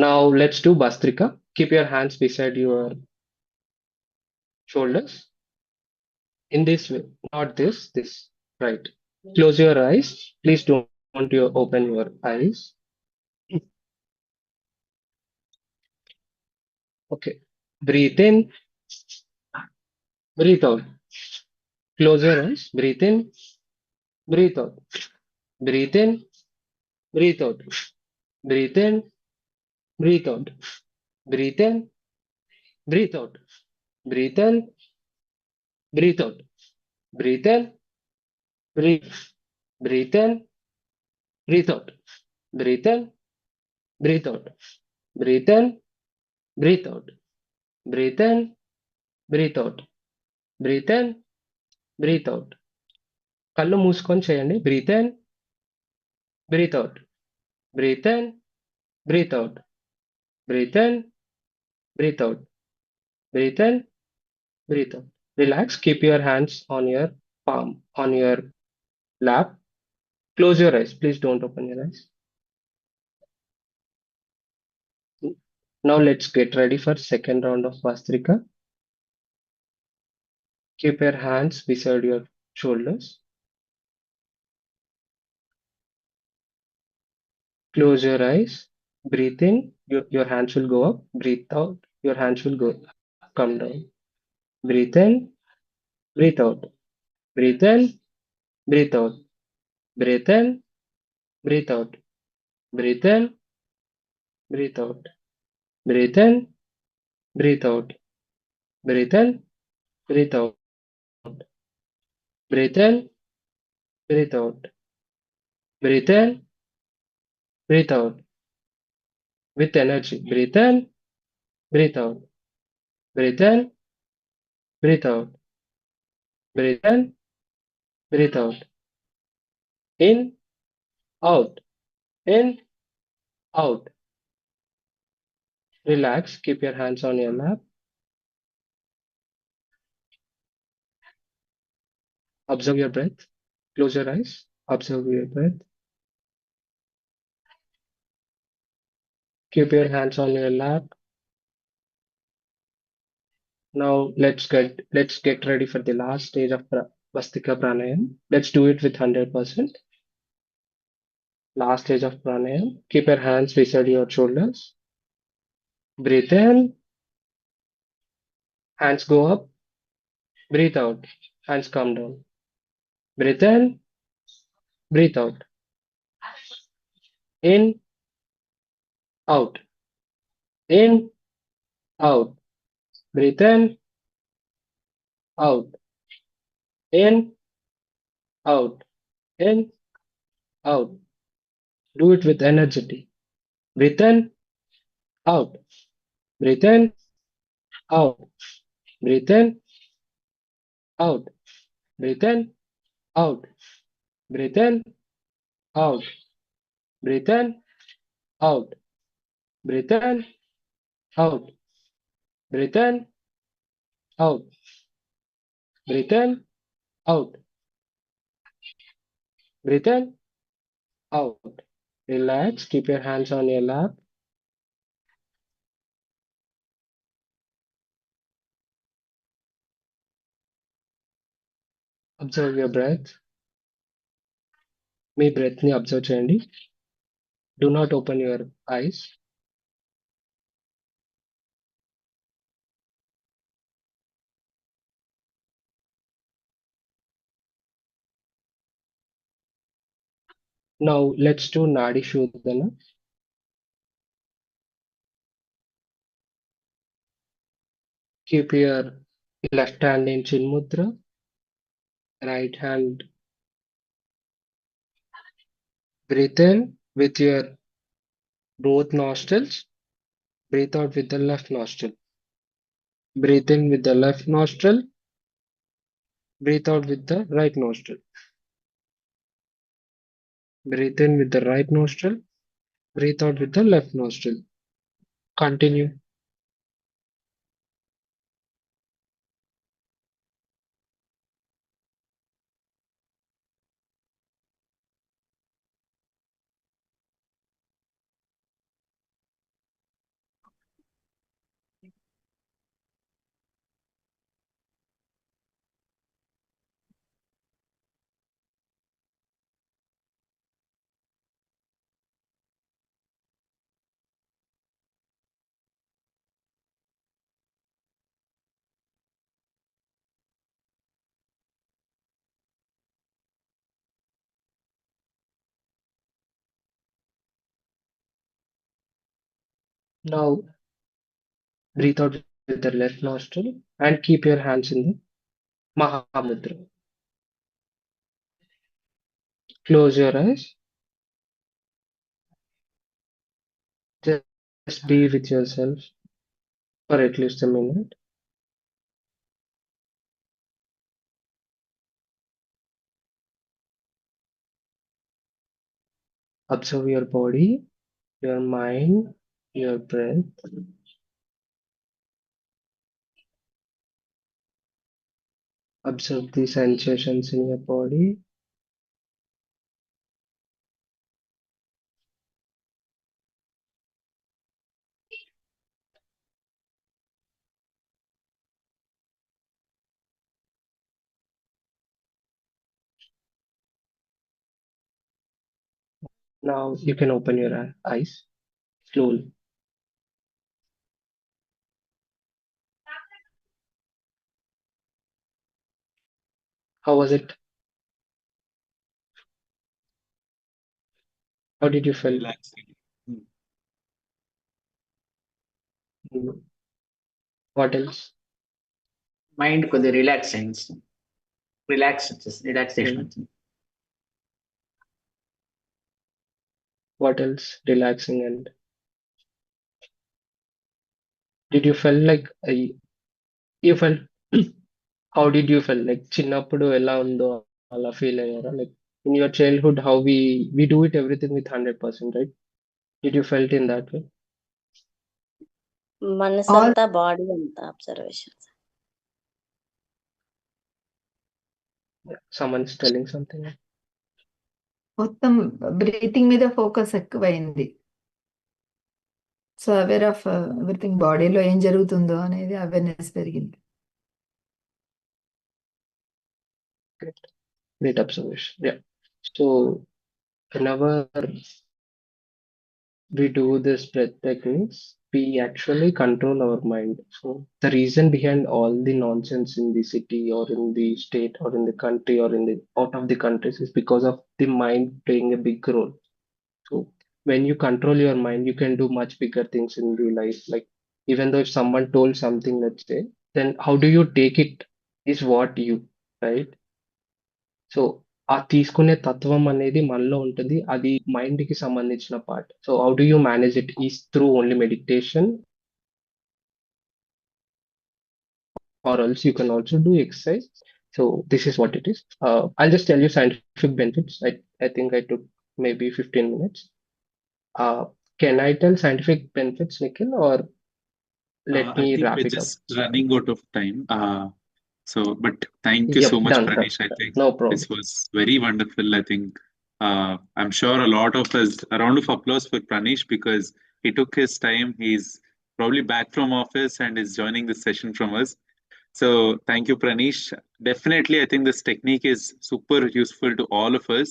now let's do Bhastrika. Keep your hands beside your shoulders in this way, not this, right. Close your eyes, please don't you open your eyes. Okay, breathe in, breathe out. Close your eyes, breathe in, breathe out. Breathe in, breathe out. Breathe in, breathe out. Breathe in, breathe out. Breathe in, breathe out. Breathe in, breathe. Breathe in, breathe out. Breathe in, breathe out. Breathe in, breathe out. Breathe in, breathe out. Breathe in, breathe out. కళ్ళు మూసుకొని చేయండి. Breathe in, breathe out. Breathe in, breathe out. Breathe in, breathe out. Breathe in, breathe out. Relax. Keep your hands on your palm, on your lap. Close your eyes. Please don't open your eyes. Now let's get ready for second round of Vastrika. Keep your hands beside your shoulders. Close your eyes. Breathe in. Your hands will go up. Breathe out. Your hands will come down. Breathe in. Breathe out. Breathe in. Breathe out. Breathe in. Breathe out. Breathe in. Breathe out. Breathe in. Breathe out. Breathe in. Breathe out. Breathe in. Breathe out. Breathe in. Breathe out. With energy. Breathe in. Breathe out. Breathe in. Breathe out. Breathe in. Breathe out. In. Out. In, out. Relax. Keep your hands on your lap. Observe your breath. Close your eyes. Observe your breath. Keep your hands on your lap. Now let's get ready for the last stage of Vastika Pranayam. Let's do it with 100%. Last stage of pranayam. Keep your hands beside your shoulders. Breathe in. Hands go up. Breathe out. Hands come down. Breathe in. Breathe out. In. Out. In. Out. Breathe in. Out. In. Out. In. Out. Do it with energy. Breathe in. Out. Breathe in. Out. Breathe in. Out. Breathe in. Out. Breathe in. Out. Breathe in. Out. Breathe in. Out. Breathe in. Out. Breathe in. Out. Breathe in. Out. Relax. Keep your hands on your lap. Observe your breath. Me breath ని observe చేయండి. Do not open your eyes. Now let's do Nadi Shodhana. Keep your left hand in Chin Mudra, right hand. Breathe in with your both nostrils. Breathe out with the left nostril. Breathe in with the left nostril. Breathe out with the right nostril. Breathe in with the right nostril. Breathe out with the left nostril. Continue. Now breathe out with the left nostril and keep your hands in the Mahamudra. Close your eyes. Just be with yourself for at least a minute. Observe your body, your mind, your breath. Observe the sensations in your body. Now you can open your eyes slowly. How was it? How did you feel? Relaxing. Mm. What else? Mind కొద్దిగా relax అయింది. Relaxation వచ్చింది. What else? Relaxing and did you feel like you felt how did you feel like చిన్నప్పుడు ఎలా ఉందో అలా feel అయ్యారా? Like in your childhood how we do it everything with 100%, right? Did you felt in that way? All మనసంతా body అంతా observation. Someone's telling something. మొత్తం breathing మీద focus ఎక్కువైంది. సో అవేర్ ఆఫ్ ఎవ్రీథింగ్, బాడీలో ఏం జరుగుతుందో అనేది అవేర్నెస్ పెరిగింది. Great observation. Yeah. So whenever we do this breath techniques, we actually control our mind. So the reason behind all the nonsense in the city or in the state or in the country or in the out of the countries is because of the mind playing a big role. So when you control your mind, you can do much bigger things in your life. Like even though if someone told something, let's say, then how do you take it is what you, right? So ఆ తీసుకునే తత్వం అనేది మనలో ఉంటుంది. అది mind కి సంబంధించిన part. So how do you manage it is through only meditation or else you can also do exercise. So this is what it is. I'll just tell you scientific benefits. I think I took maybe 15 minutes. Can I tell scientific benefits, Nikhil, or let I me think wrap we're it up? just running out of time. But thank you Yep, so much, done. Pranish. I think No this problem. was very wonderful. I think I'm sure a lot of us, a round of applause for Pranish because he took his time. He's probably back from office and is joining this session from us. So thank you, Pranish. Definitely, I think this technique is super useful to all of us.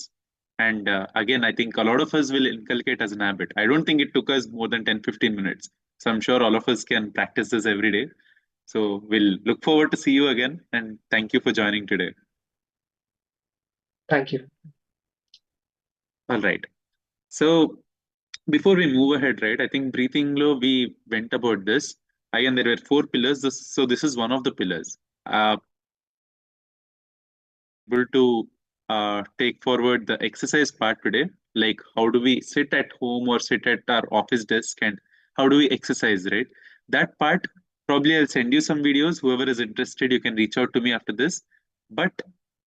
And again, I think a lot of us will inculcate as an habit. I don't think it took us more than 10-15 minutes. So I'm sure all of us can practice this every day. So we'll look forward to see you again. And thank you for joining today. Thank you. All right. So before we move ahead, right, I think breathing low, we went about this. Again, there were 4 pillars. So this is one of the pillars. Able to take forward the exercise part today. Like how do we sit at home or sit at our office desk and how do we exercise, right? That part, probably I'll send you some videos. Whoever is interested, you can reach out to me after this. But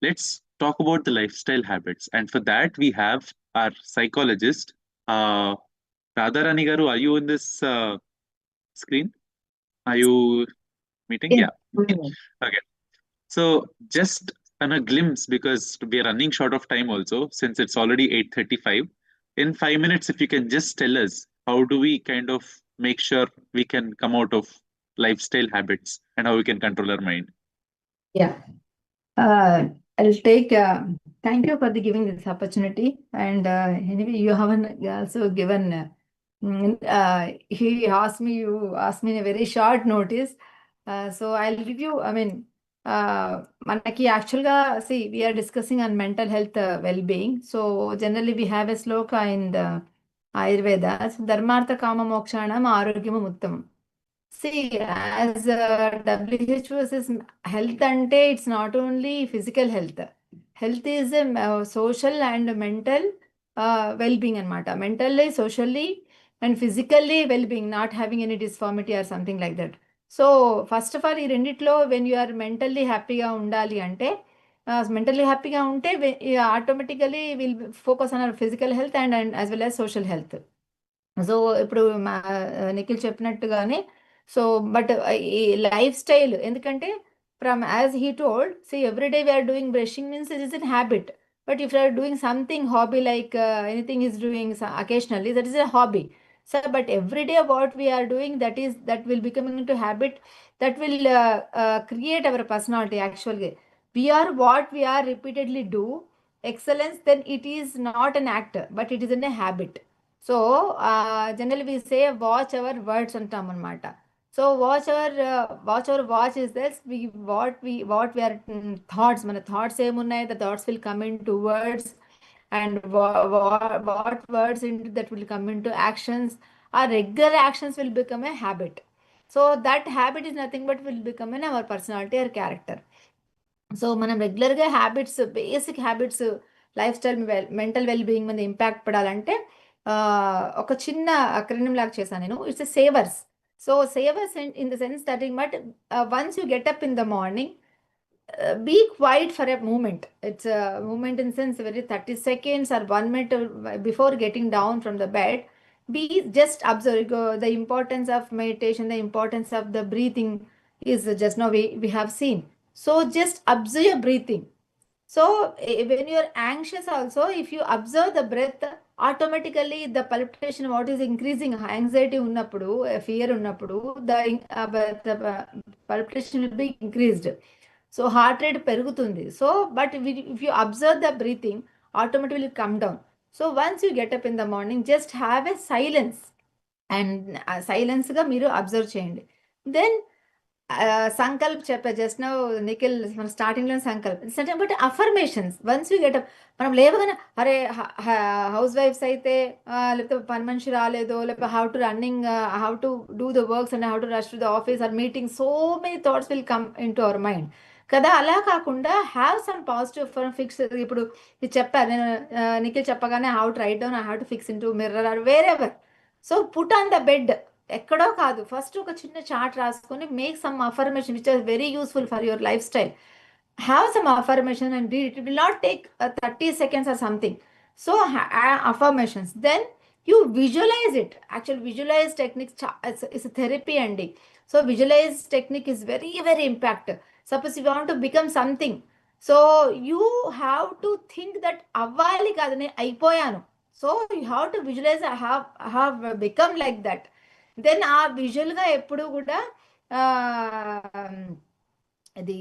let's talk about the lifestyle habits. And for that, we have our psychologist, Radharani Garu. Are you in this screen? Are you meeting? Yeah. Okay. So just on a glimpse, because we are running short of time also, since it's already 8:35. In 5 minutes, if you can just tell us, how do we kind of make sure we can come out of lifestyle habits and how we can control our mind? Yeah. I'll take, thank you for giving this opportunity. And anyway, you haven't also given, he asked me, you asked me in a very short notice. So I'll give you, I mean, మనకి యాక్చువల్గా see, we are discussing on mental health well-being. So generally we have a sloka in the Ayurveda. So ధర్మార్థ కామ మోక్షాణం ఆరోగ్యము ఉత్తమం. See, as WHO says, health ante it's not only physical health. Health is a social and mental well-being anamata. Mentally, socially, and physically well-being, not having any disformity or something like that. So, first of all, ఈ రెండిట్లో when you are mentally happy గా ఉండాలి అంటే mentally happy గా ఉంటే automatically will focus on our physical health and as well as social health. So ఇప్పుడు నిఖిల్ చెప్పినట్టుగానే so but ఈ లైఫ్ స్టైల్ ఎందుకంటే from as he told see every day we're doing brushing means it is an habit but if are doing something hobby like anything is doing occasionally that is a hobby so but every day what we're doing that will becoming into habit that will create our personality యాక్చువల్గా we're what we're repeatedly do excellence, then it is not an act but it is in a habit. So generally we say watch our words అంటాం అన్నమాట. So watch our watch is thus what we are thoughts, మన thoughts ఏమున్నాయి, the thoughts will come in to words and what words in that will come in to actions. our regular actions will become a habit. So that habit is nothing but will become in our personality or character. So మనం రెగ్యులర్గా habits, basic habits, life style mental wellbeing మీద impact పడాలంటే ఒక చిన్న acronym లాగా చేశాను నేను. It's savours. So savours in the sense that but once you get up in the morning, be quiet for a moment. It's a moment in sense very 30 seconds or 1 minute before getting down from the bed. Be just observe the importance of meditation, the importance of the breathing is just now we have seen. So just observe your breathing. So when you're anxious also, if you observe the breath, automatically the palpitation what is increasing, anxiety ఉన్నప్పుడు, fear ఉన్నప్పుడు, the palpitation will be increased. So heart rate పెరుగుతుంది. So but if you observe the breathing, automatically come down. So once you get up in the morning, just have a silence and సైలెన్స్గా మీరు observe చేయండి. Then Sankalp చెప్పా just now Nikhil మన స్టార్టింగ్లో Sankalp but affirmations once you get up. మనం లేవగానే అరే house wives అయితే లేకపోతే పని మనిషి రాలేదో, లేకపోతే how to do the works and how to rush to the office or meeting, so many thoughts will come in to our mind కదా. అలా కాకుండా హ్యావ్ సమ్ పాజిటివ్ ఫిక్స్. ఇప్పుడు ఇది చెప్పాను నేను, నిఖిల్ చెప్పగానే how to write down, I have to fix in to mirror or where ever. So put on the bed, ఎక్కడో కాదు, ఫస్ట్ ఒక చిన్న చార్ట్ రాసుకొని make some affirmation which are very useful for your life style. Have some affirmation and read it. It will not take 30 seconds or something. So affirmations. Then you visualize it. Actually, visualize techniques is a therapy ending. So visualize technique is very, very impactful. Suppose you want to become something. So you have to think that avali kadane aipoyanu. So you have to visualize I have become like that. Then ఆ విజువల్గా ఎప్పుడు కూడా అది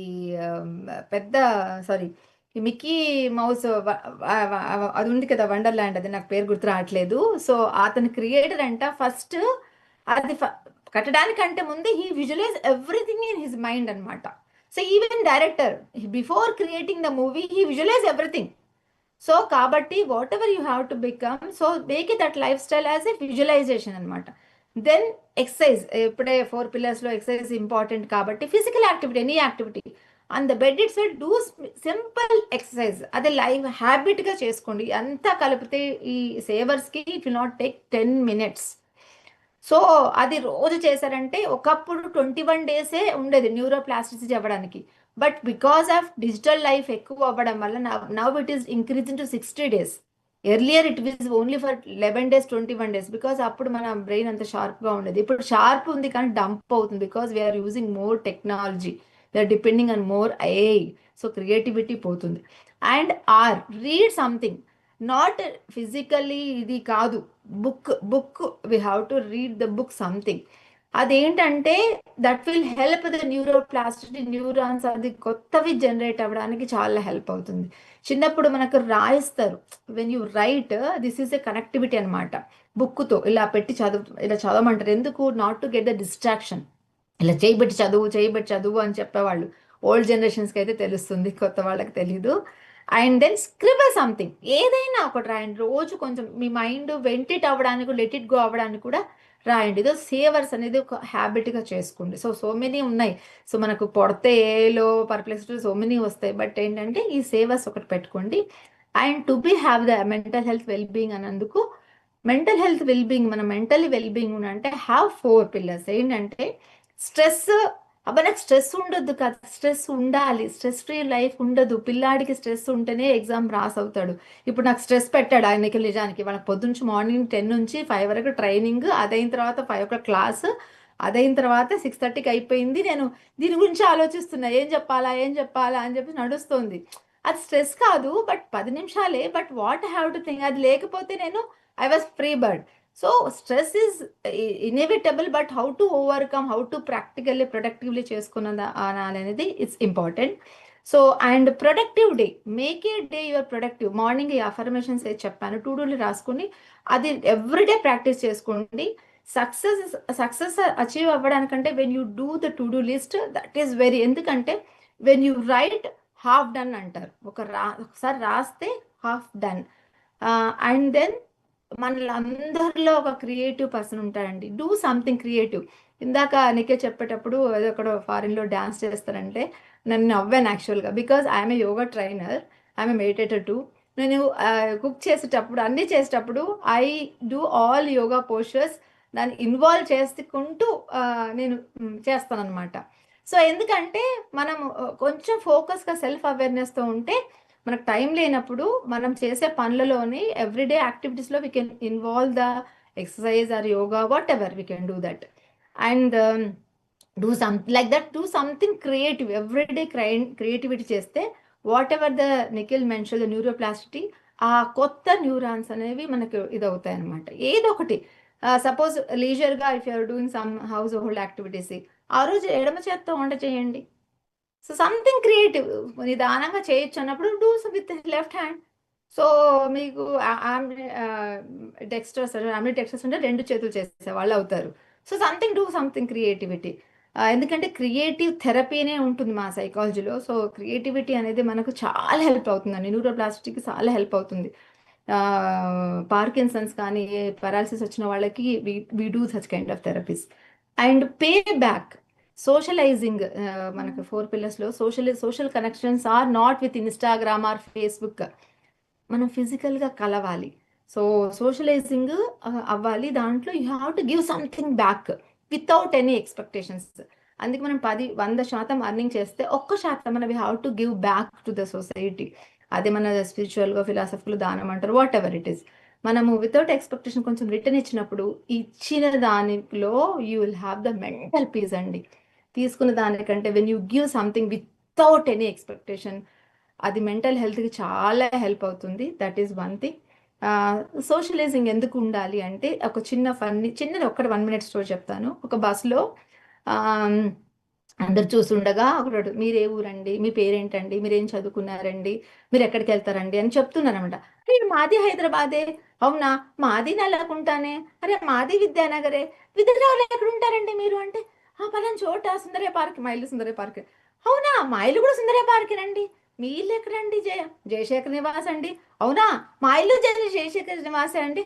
పెద్ద sorry ఈ Mickey mouse అది ఉంది కదా wonderland, అది నాకు పేరు గుర్తు రావట్లేదు. సో అతను క్రియేటర్ అంట. ఫస్ట్ అది కట్టడానికంటే ముందు he visualize everything in his mind అనమాట. So even director before creating the movie he visualize everything. So కాబట్టి whatever you have to become, so make it that life style as a visualization అనమాట. Then exercise, ఇప్పుడే 4 పిల్లర్స్లో exercise important కాబట్టి physical activity, any activity on the bed it's do simple exercise, అది life హ్యాబిట్గా చేసుకోండి. అంతా కలిపితే ఈ సేవర్స్కి it will not take 10 minutes. So అది రోజు చేశారంటే, ఒకప్పుడు 21 days ఉండేది న్యూరోప్లాస్టిసిటీ అవ్వడానికి. But because of digital life ఎక్కువ అవ్వడం వల్ల now it is increasing to 60 days. Earlier it was only for 11 days 21 days because అప్పుడు మన బ్రెయిన్ అంత షార్ప్గా ఉండేది. ఇప్పుడు షార్ప్ ఉంది కానీ డంప్ అవుతుంది because we're using more technology, we're depending on more AI. So creativity పోతుంది. And read something, not physically ఇది కాదు, book we have to read the book something. అదేంటంటే that will help the neuroplasticity, neurons అది కొత్తవి generate అవ్వడానికి చాలా help అవుతుంది. చిన్నప్పుడు మనకు రాయిస్తారు, when you write this is a connectivity అనమాట. బుక్తో ఇలా పెట్టి ఇలా చదవమంటారు. ఎందుకు? Not to get the distraction. ఇలా చేయబెట్టి చదువు అని చెప్పేవాళ్ళు. ఓల్డ్ జనరేషన్స్కి అయితే తెలుస్తుంది, కొత్త వాళ్ళకి తెలీదు. అండ్ దెన్ స్క్రిబుల్ సంథింగ్, ఏదైనా ఒకటి రాయండి రోజు. కొంచెం మీ మైండ్ వెంటిట్ అవ్వడానికి, లెట్ ఇట్ గో అవ్వడానికి కూడా రాయండి. ఇదో సేవర్స్ అనేది ఒక హ్యాబిట్గా చేసుకోండి. సో మెనీ ఉన్నాయి. సో మనకు పొడితే ఏలో పర్ప్లెక్సిటీ సో మెనీ వస్తాయి. బట్ ఏంటంటే ఈ సేవర్స్ ఒకటి పెట్టుకోండి. And to be have the mental health wellbeing అన్నందుకు, మెంటల్ హెల్త్ వెల్బీయింగ్, మన మెంటల్ వెల్బీయింగ్ అంటే హ్యావ్ 4 pillars. ఏంటంటే స్ట్రెస్, నాకు స్ట్రెస్ ఉండొద్దు కదా, స్ట్రెస్ ఉండాలి. స్ట్రెస్ ఫ్రీ లైఫ్ ఉండదు. పిల్లాడికి స్ట్రెస్ ఉంటేనే ఎగ్జామ్ రాస్ అవుతాడు. ఇప్పుడు నాకు స్ట్రెస్ పెట్టాడు ఆయనకి, నిజానికి వాళ్ళకి పొద్దునుంచి మార్నింగ్ 10 నుంచి 5 వరకు ట్రైనింగ్, అదైన తర్వాత 5 o'clock క్లాస్, అదైన తర్వాత 6:30కి అయిపోయింది. నేను దీని గురించి ఆలోచిస్తున్నా, ఏం చెప్పాలా అని చెప్పి నడుస్తుంది. అది స్ట్రెస్ కాదు, బట్ 10 నిమిషాలే. But what have to think, అది లేకపోతే నేను I was free bird. So stress is inevitable, but how to overcome, how to practically productively అనేది it's important. So and productive day, make a day your productive. Morning ఈ affirmations ఏది చెప్పాను, to డూలు రాసుకుని అది ఎవ్రీడే ప్రాక్టీస్ చేసుకోండి. Success achieve అవ్వడానికంటే when you do the to do list, that is very, ఎందుకంటే when you write half done అంటారు. ఒకసారి రాస్తే హాఫ్ డన్. అండ్ దెన్ మనలందరిలో ఒక క్రియేటివ్ పర్సన్ ఉంటాడండి. Do something creative. ఇందాక నికే చెప్పేటప్పుడు ఏదో అక్కడ ఫారిన్లో డ్యాన్స్ చేస్తారంటే నేను నవ్వాను యాక్చువల్గా, because I'm a yoga trainer, I'm a meditator to. నేను కుక్ చేసేటప్పుడు, అన్నీ చేసేటప్పుడు I do all yoga postures, దాన్ని ఇన్వాల్వ్ చేసుకుంటూ నేను చేస్తాను అనమాట. సో ఎందుకంటే మనం కొంచెం ఫోకస్గా సెల్ఫ్ అవేర్నెస్తో ఉంటే మనకు టైం లేనప్పుడు మనం చేసే పనులలోని ఎవ్రీడే యాక్టివిటీస్లో we can involve the exercise or yoga whatever we can do that and do some like that do something creative everyday creativity చేస్తే whatever the Nikhil mention the neuroplasticity ఆ కొత్త neurons అనేవి మనకు ఇదవుతాయి అనమాట. ఏదో ఒకటి సపోజ్ లీజర్గా if you're doing some household activities ఆ రోజు ఎడమ చేత్తో వంట చేయండి. సో సంథింగ్ క్రియేటివ్ నిదానంగా చేయొచ్చు అన్నప్పుడు do with left hand. So మీకు డెక్స్టర్స్ డెక్స్టర్స్ అంటే 2 చేతులు చేసే వాళ్ళు అవుతారు. So something do something creativity. ఎందుకంటే క్రియేటివ్ థెరపీనే ఉంటుంది మా సైకాలజీలో. సో క్రియేటివిటీ అనేది మనకు చాలా హెల్ప్ అవుతుందండి. న్యూరోప్లాస్టిక్కి చాలా హెల్ప్ అవుతుంది. పార్కిన్సన్స్ కానీ పెరాలసిస్ వచ్చిన వాళ్ళకి we do such kind of therapies. And pay back socialising మనకు 4 పిల్లర్స్లో social connections are not with Instagram or Facebook. మనం ఫిజికల్గా కలవాలి. సో సోషలైజింగ్ అవ్వాలి. దాంట్లో you have to give something back without any expectations. అందుకే మనం 100% అర్నింగ్ చేస్తే 1% మనం we have to give back to the society. అదే మన స్పిరిచువల్గా ఫిలాసఫికల్ దానం అంటారు, వాట్ ఎవర్ ఇట్ ఈస్. మనము వితౌట్ ఎక్స్పెక్టేషన్ కొంచెం రిటర్న్ ఇచ్చినప్పుడు ఇచ్చిన దానిలో you will have the mental peace అండి. తీసుకున్న దానికంటే when you give something without any expectation అది మెంటల్ హెల్త్కి చాలా హెల్ప్ అవుతుంది. That is one thing. Socialising ఎందుకు ఉండాలి అంటే ఒక చిన్నది ఒక్కటి 1 minute స్టోరీ చెప్తాను. ఒక బస్సులో అందరు చూస్తుండగా ఒకడు మీరు ఏ ఊరండి, మీ పేరేంటండి, మీరు ఏం చదువుకున్నారండి, మీరు ఎక్కడికి వెళ్తారండి అని చెప్తున్నారనమాట. అరే మాది హైదరాబాదే. అవునా, మాది నల్లకుంటానే. అరే మాది విద్యానగరే. విద్యానగర్లో ఎక్కడ ఉంటారండి మీరు అంటే పలానా చోట సుందరయ్య పార్క్, మా ఇల్లు సుందరయ్య పార్క్. అవునా, మా ఇల్లు కూడా సుందరయ్య పార్కేనండి. మీ ఇల్లు ఎక్కడండి? జయశేఖర్ నివాస్ అండి. అవునా, మా ఇల్లు జయశేఖర్ నివాసే అండి.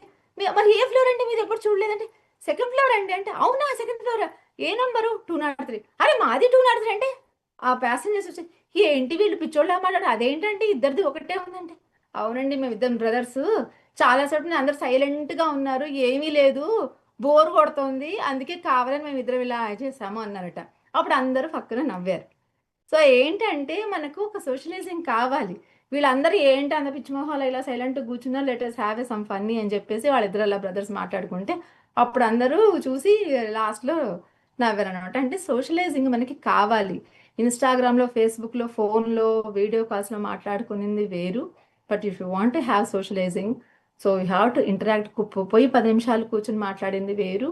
మరి ఏ ఫ్లోర్ అండి, మీరు ఎప్పుడు చూడలేదండి. 2nd ఫ్లోర్ అండి అంటే అవునా 2nd ఫ్లోర్, ఏ నంబరు? 203. అరే మాది 203 అంటే ఆ ప్యాసింజర్స్ వచ్చి ఏంటి వీళ్ళు పిచ్చోళ్ళ మాట్లాడు, అదేంటంటే ఇద్దరిది ఒకటే ఉందంటే అవునండి మేము ఇద్దరం బ్రదర్స్, చాలాసేపు అందరు సైలెంట్గా ఉన్నారు, ఏమీ లేదు, బోర్ కొడుతోంది, అందుకే కావాలని మేము ఇద్దరం ఇలా చేసాము అన్నారట. అప్పుడు అందరూ పక్కన నవ్వారు. సో ఏంటంటే మనకు ఒక సోషలైజింగ్ కావాలి. వీళ్ళందరూ ఏంటి అంత పిచ్చిమోహాలు ఇలా సైలెంట్గా కూర్చున్నారు, లెటర్స్ హ్యావ్ సమ్ ఫన్నీ అని చెప్పేసి వాళ్ళిద్దరు అలా బ్రదర్స్ మాట్లాడుకుంటే అప్పుడు అందరూ చూసి లాస్ట్లో నవ్వారు అనమాట. అంటే సోషలైజింగ్ మనకి కావాలి. ఇన్స్టాగ్రామ్లో, ఫేస్బుక్లో, ఫోన్లో, వీడియో కాల్స్లో మాట్లాడుకునేది వేరు. But if you want to have socialising so you have to interact. పోయి 10 నిమిషాలు కూర్చొని మాట్లాడింది వేరు.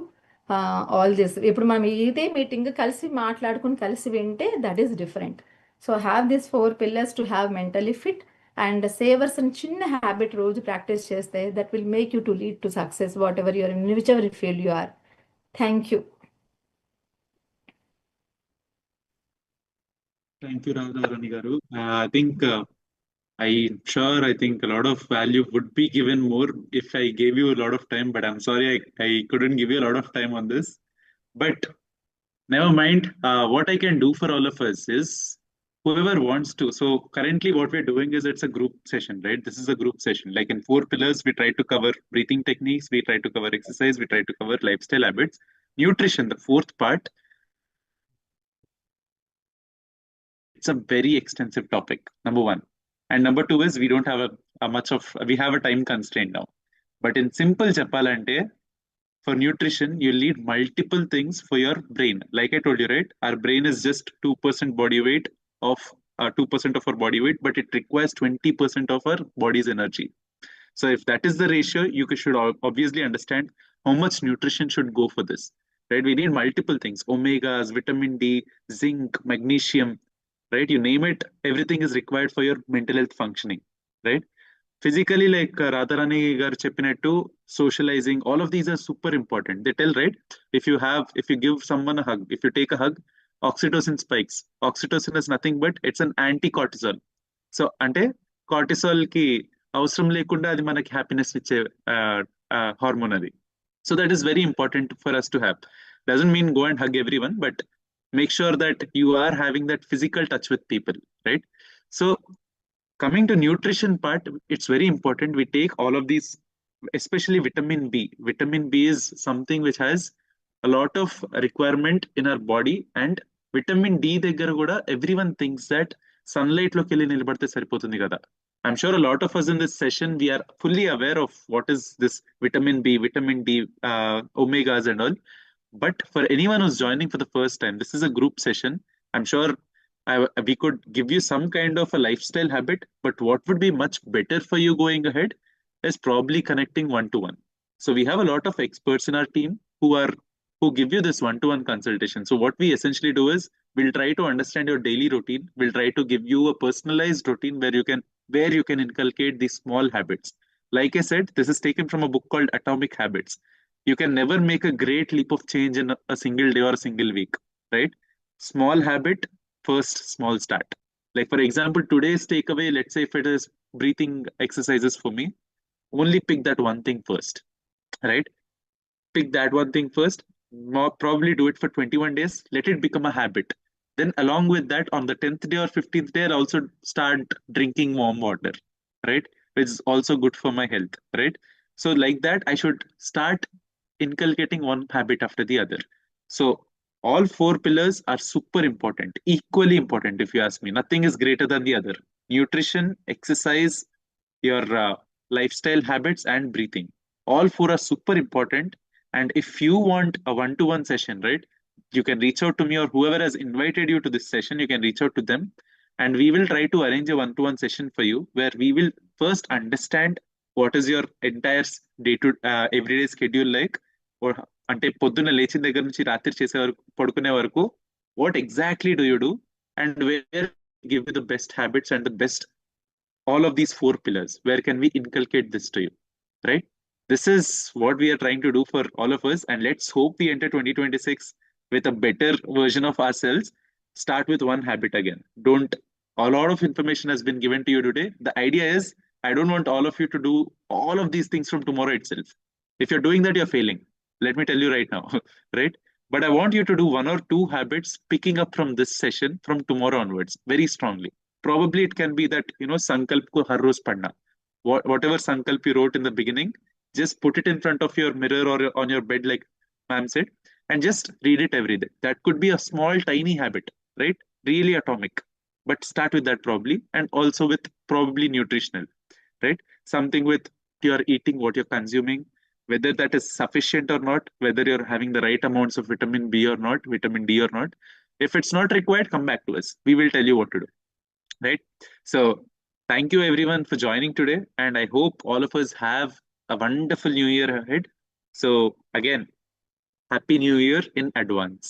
ఆల్ దిస్ ఇప్పుడు మనం ఇదే మీటింగ్ కలిసి మాట్లాడుకుని కలిసి వింటే that is different. So have this 4 pillars to have mentally fit and savers అని చిన్న హ్యాబిట్ రోజు ప్రాక్టీస్ చేస్తే that will make you to lead to success what ever you are in which ever field you are. Thank you. Thank you, Radharani garu. I think I think a lot of value would be given more if I gave you a lot of time, but I'm sorry I couldn't give you a lot of time on this. But never mind. What I can do for all of us is whoever wants to. So currently, what we're doing is it's a group session, right? This is a group session. Like in 4 pillars, we try to cover breathing techniques, we try to cover exercise, we try to cover lifestyle habits, nutrition. The 4th part, it's a very extensive topic. Number 1, and number 2 is we don't have a much of we have a time constraint now. But in simple Japalante, for nutrition, you need multiple things for your brain. Like I told you, right? Our brain is just 2% body weight of 2% of our body weight, but it requires 20% of our body's energy. So if that is the ratio, you should obviously understand how much nutrition should go for this, right? We need multiple things: omegas, vitamin D, zinc, magnesium, right? You name it, everything is required for your mental health functioning, right? Physically, like Radharani garu cheppinattu, socializing, all of these are super important. They tell, right? If you give someone a hug, if you take a hug, oxytocin spikes. Oxytocin is nothing but it's an anti-cortisol. So అంటే cortisol కి అవసరం లేకుండా అది మనకి happiness ఇచ్చే hormone అది. So that is very important for us to have. Doesn't mean go and hug every one, but make sure that you are having that physical touch with people, right? So coming to nutrition part, it's very important we take all of these, especially vitamin B. Vitamin B is something which has a lot of requirement in our body, and vitamin D దగ్గర కూడా everyone thinks that sunlight లోకి వెళ్ళి నిలబడితే సరిపోతుంది కదా. I'm sure a lot of us in this session, we are fully aware of what is this vitamin B, vitamin D, omegas and all. But for anyone who's joining for the first time, this is a group session. I'm sure we could give you some kind of a lifestyle habit, but what would be much better for you going ahead is probably connecting one to one. So we have a lot of experts in our team who give you this one-to-one consultation. So what we essentially do is we'll try to understand your daily routine. We'll try to give you a personalized routine where you can inculcate these small habits. Like I said, this is taken from a book called Atomic Habits. You can never make a great leap of change in a single day or a single week, right? Small habit, first small start. Like for example, today's takeaway, let's say if it is breathing exercises for me, only pick that one thing first, right? Pick that one thing first, probably do it for 21 days, let it become a habit. Then along with that, on the 10th day or 15th day, I'll also start drinking warm water, right? Which is also good for my health, right? So like that, I should start inculcating one habit after the other. So all four pillars are super important, equally important if you ask me. Nothing is greater than the other. Nutrition, exercise, your lifestyle habits, and breathing, all four are super important. And if you want a one-to-one session, right, you can reach out to me, or whoever has invited you to this session, you can reach out to them, and we will try to arrange a one-to-one session for you where we will first understand what is your entire day to everyday schedule like, or అంటే పొద్దున్న లేచిన దగ్గర నుంచి రాత్రి చేసే వరకు పడుకునే వరకు what exactly do you do, and where give you the best habits and the best, all of these four pillars, where can we inculcate this to you, right? This is what we are trying to do for all of us, and let's hope we enter 2026 with a better version of ourselves. Start with one habit again. Don't, a lot of information has been given to you today. The idea is I don't want all of you to do all of these things from tomorrow itself. If you're doing that, you're failing, let me tell you right now. Right? But I want you to do one or two habits picking up from this session from tomorrow onwards very strongly. Probably it can be that, sankalp ko har roz padna. Whatever sankalp you wrote in the beginning, just put it in front of your mirror or on your bed, like ma'am said, and just read it every day. That could be a small, tiny habit, right? Really atomic. But start with that probably, and also with probably nutritional, right? Something with you're eating, what you're consuming, whether that is sufficient or not, whether you're having the right amounts of vitamin B or not, vitamin D or not. If it's not required, come back to us. We will tell you what to do, right? So thank you everyone for joining today, and I hope all of us have a wonderful new year ahead. So again, happy new year in advance.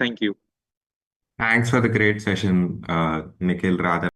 Thank you. Thanks for the great session, Nikhil, Radha.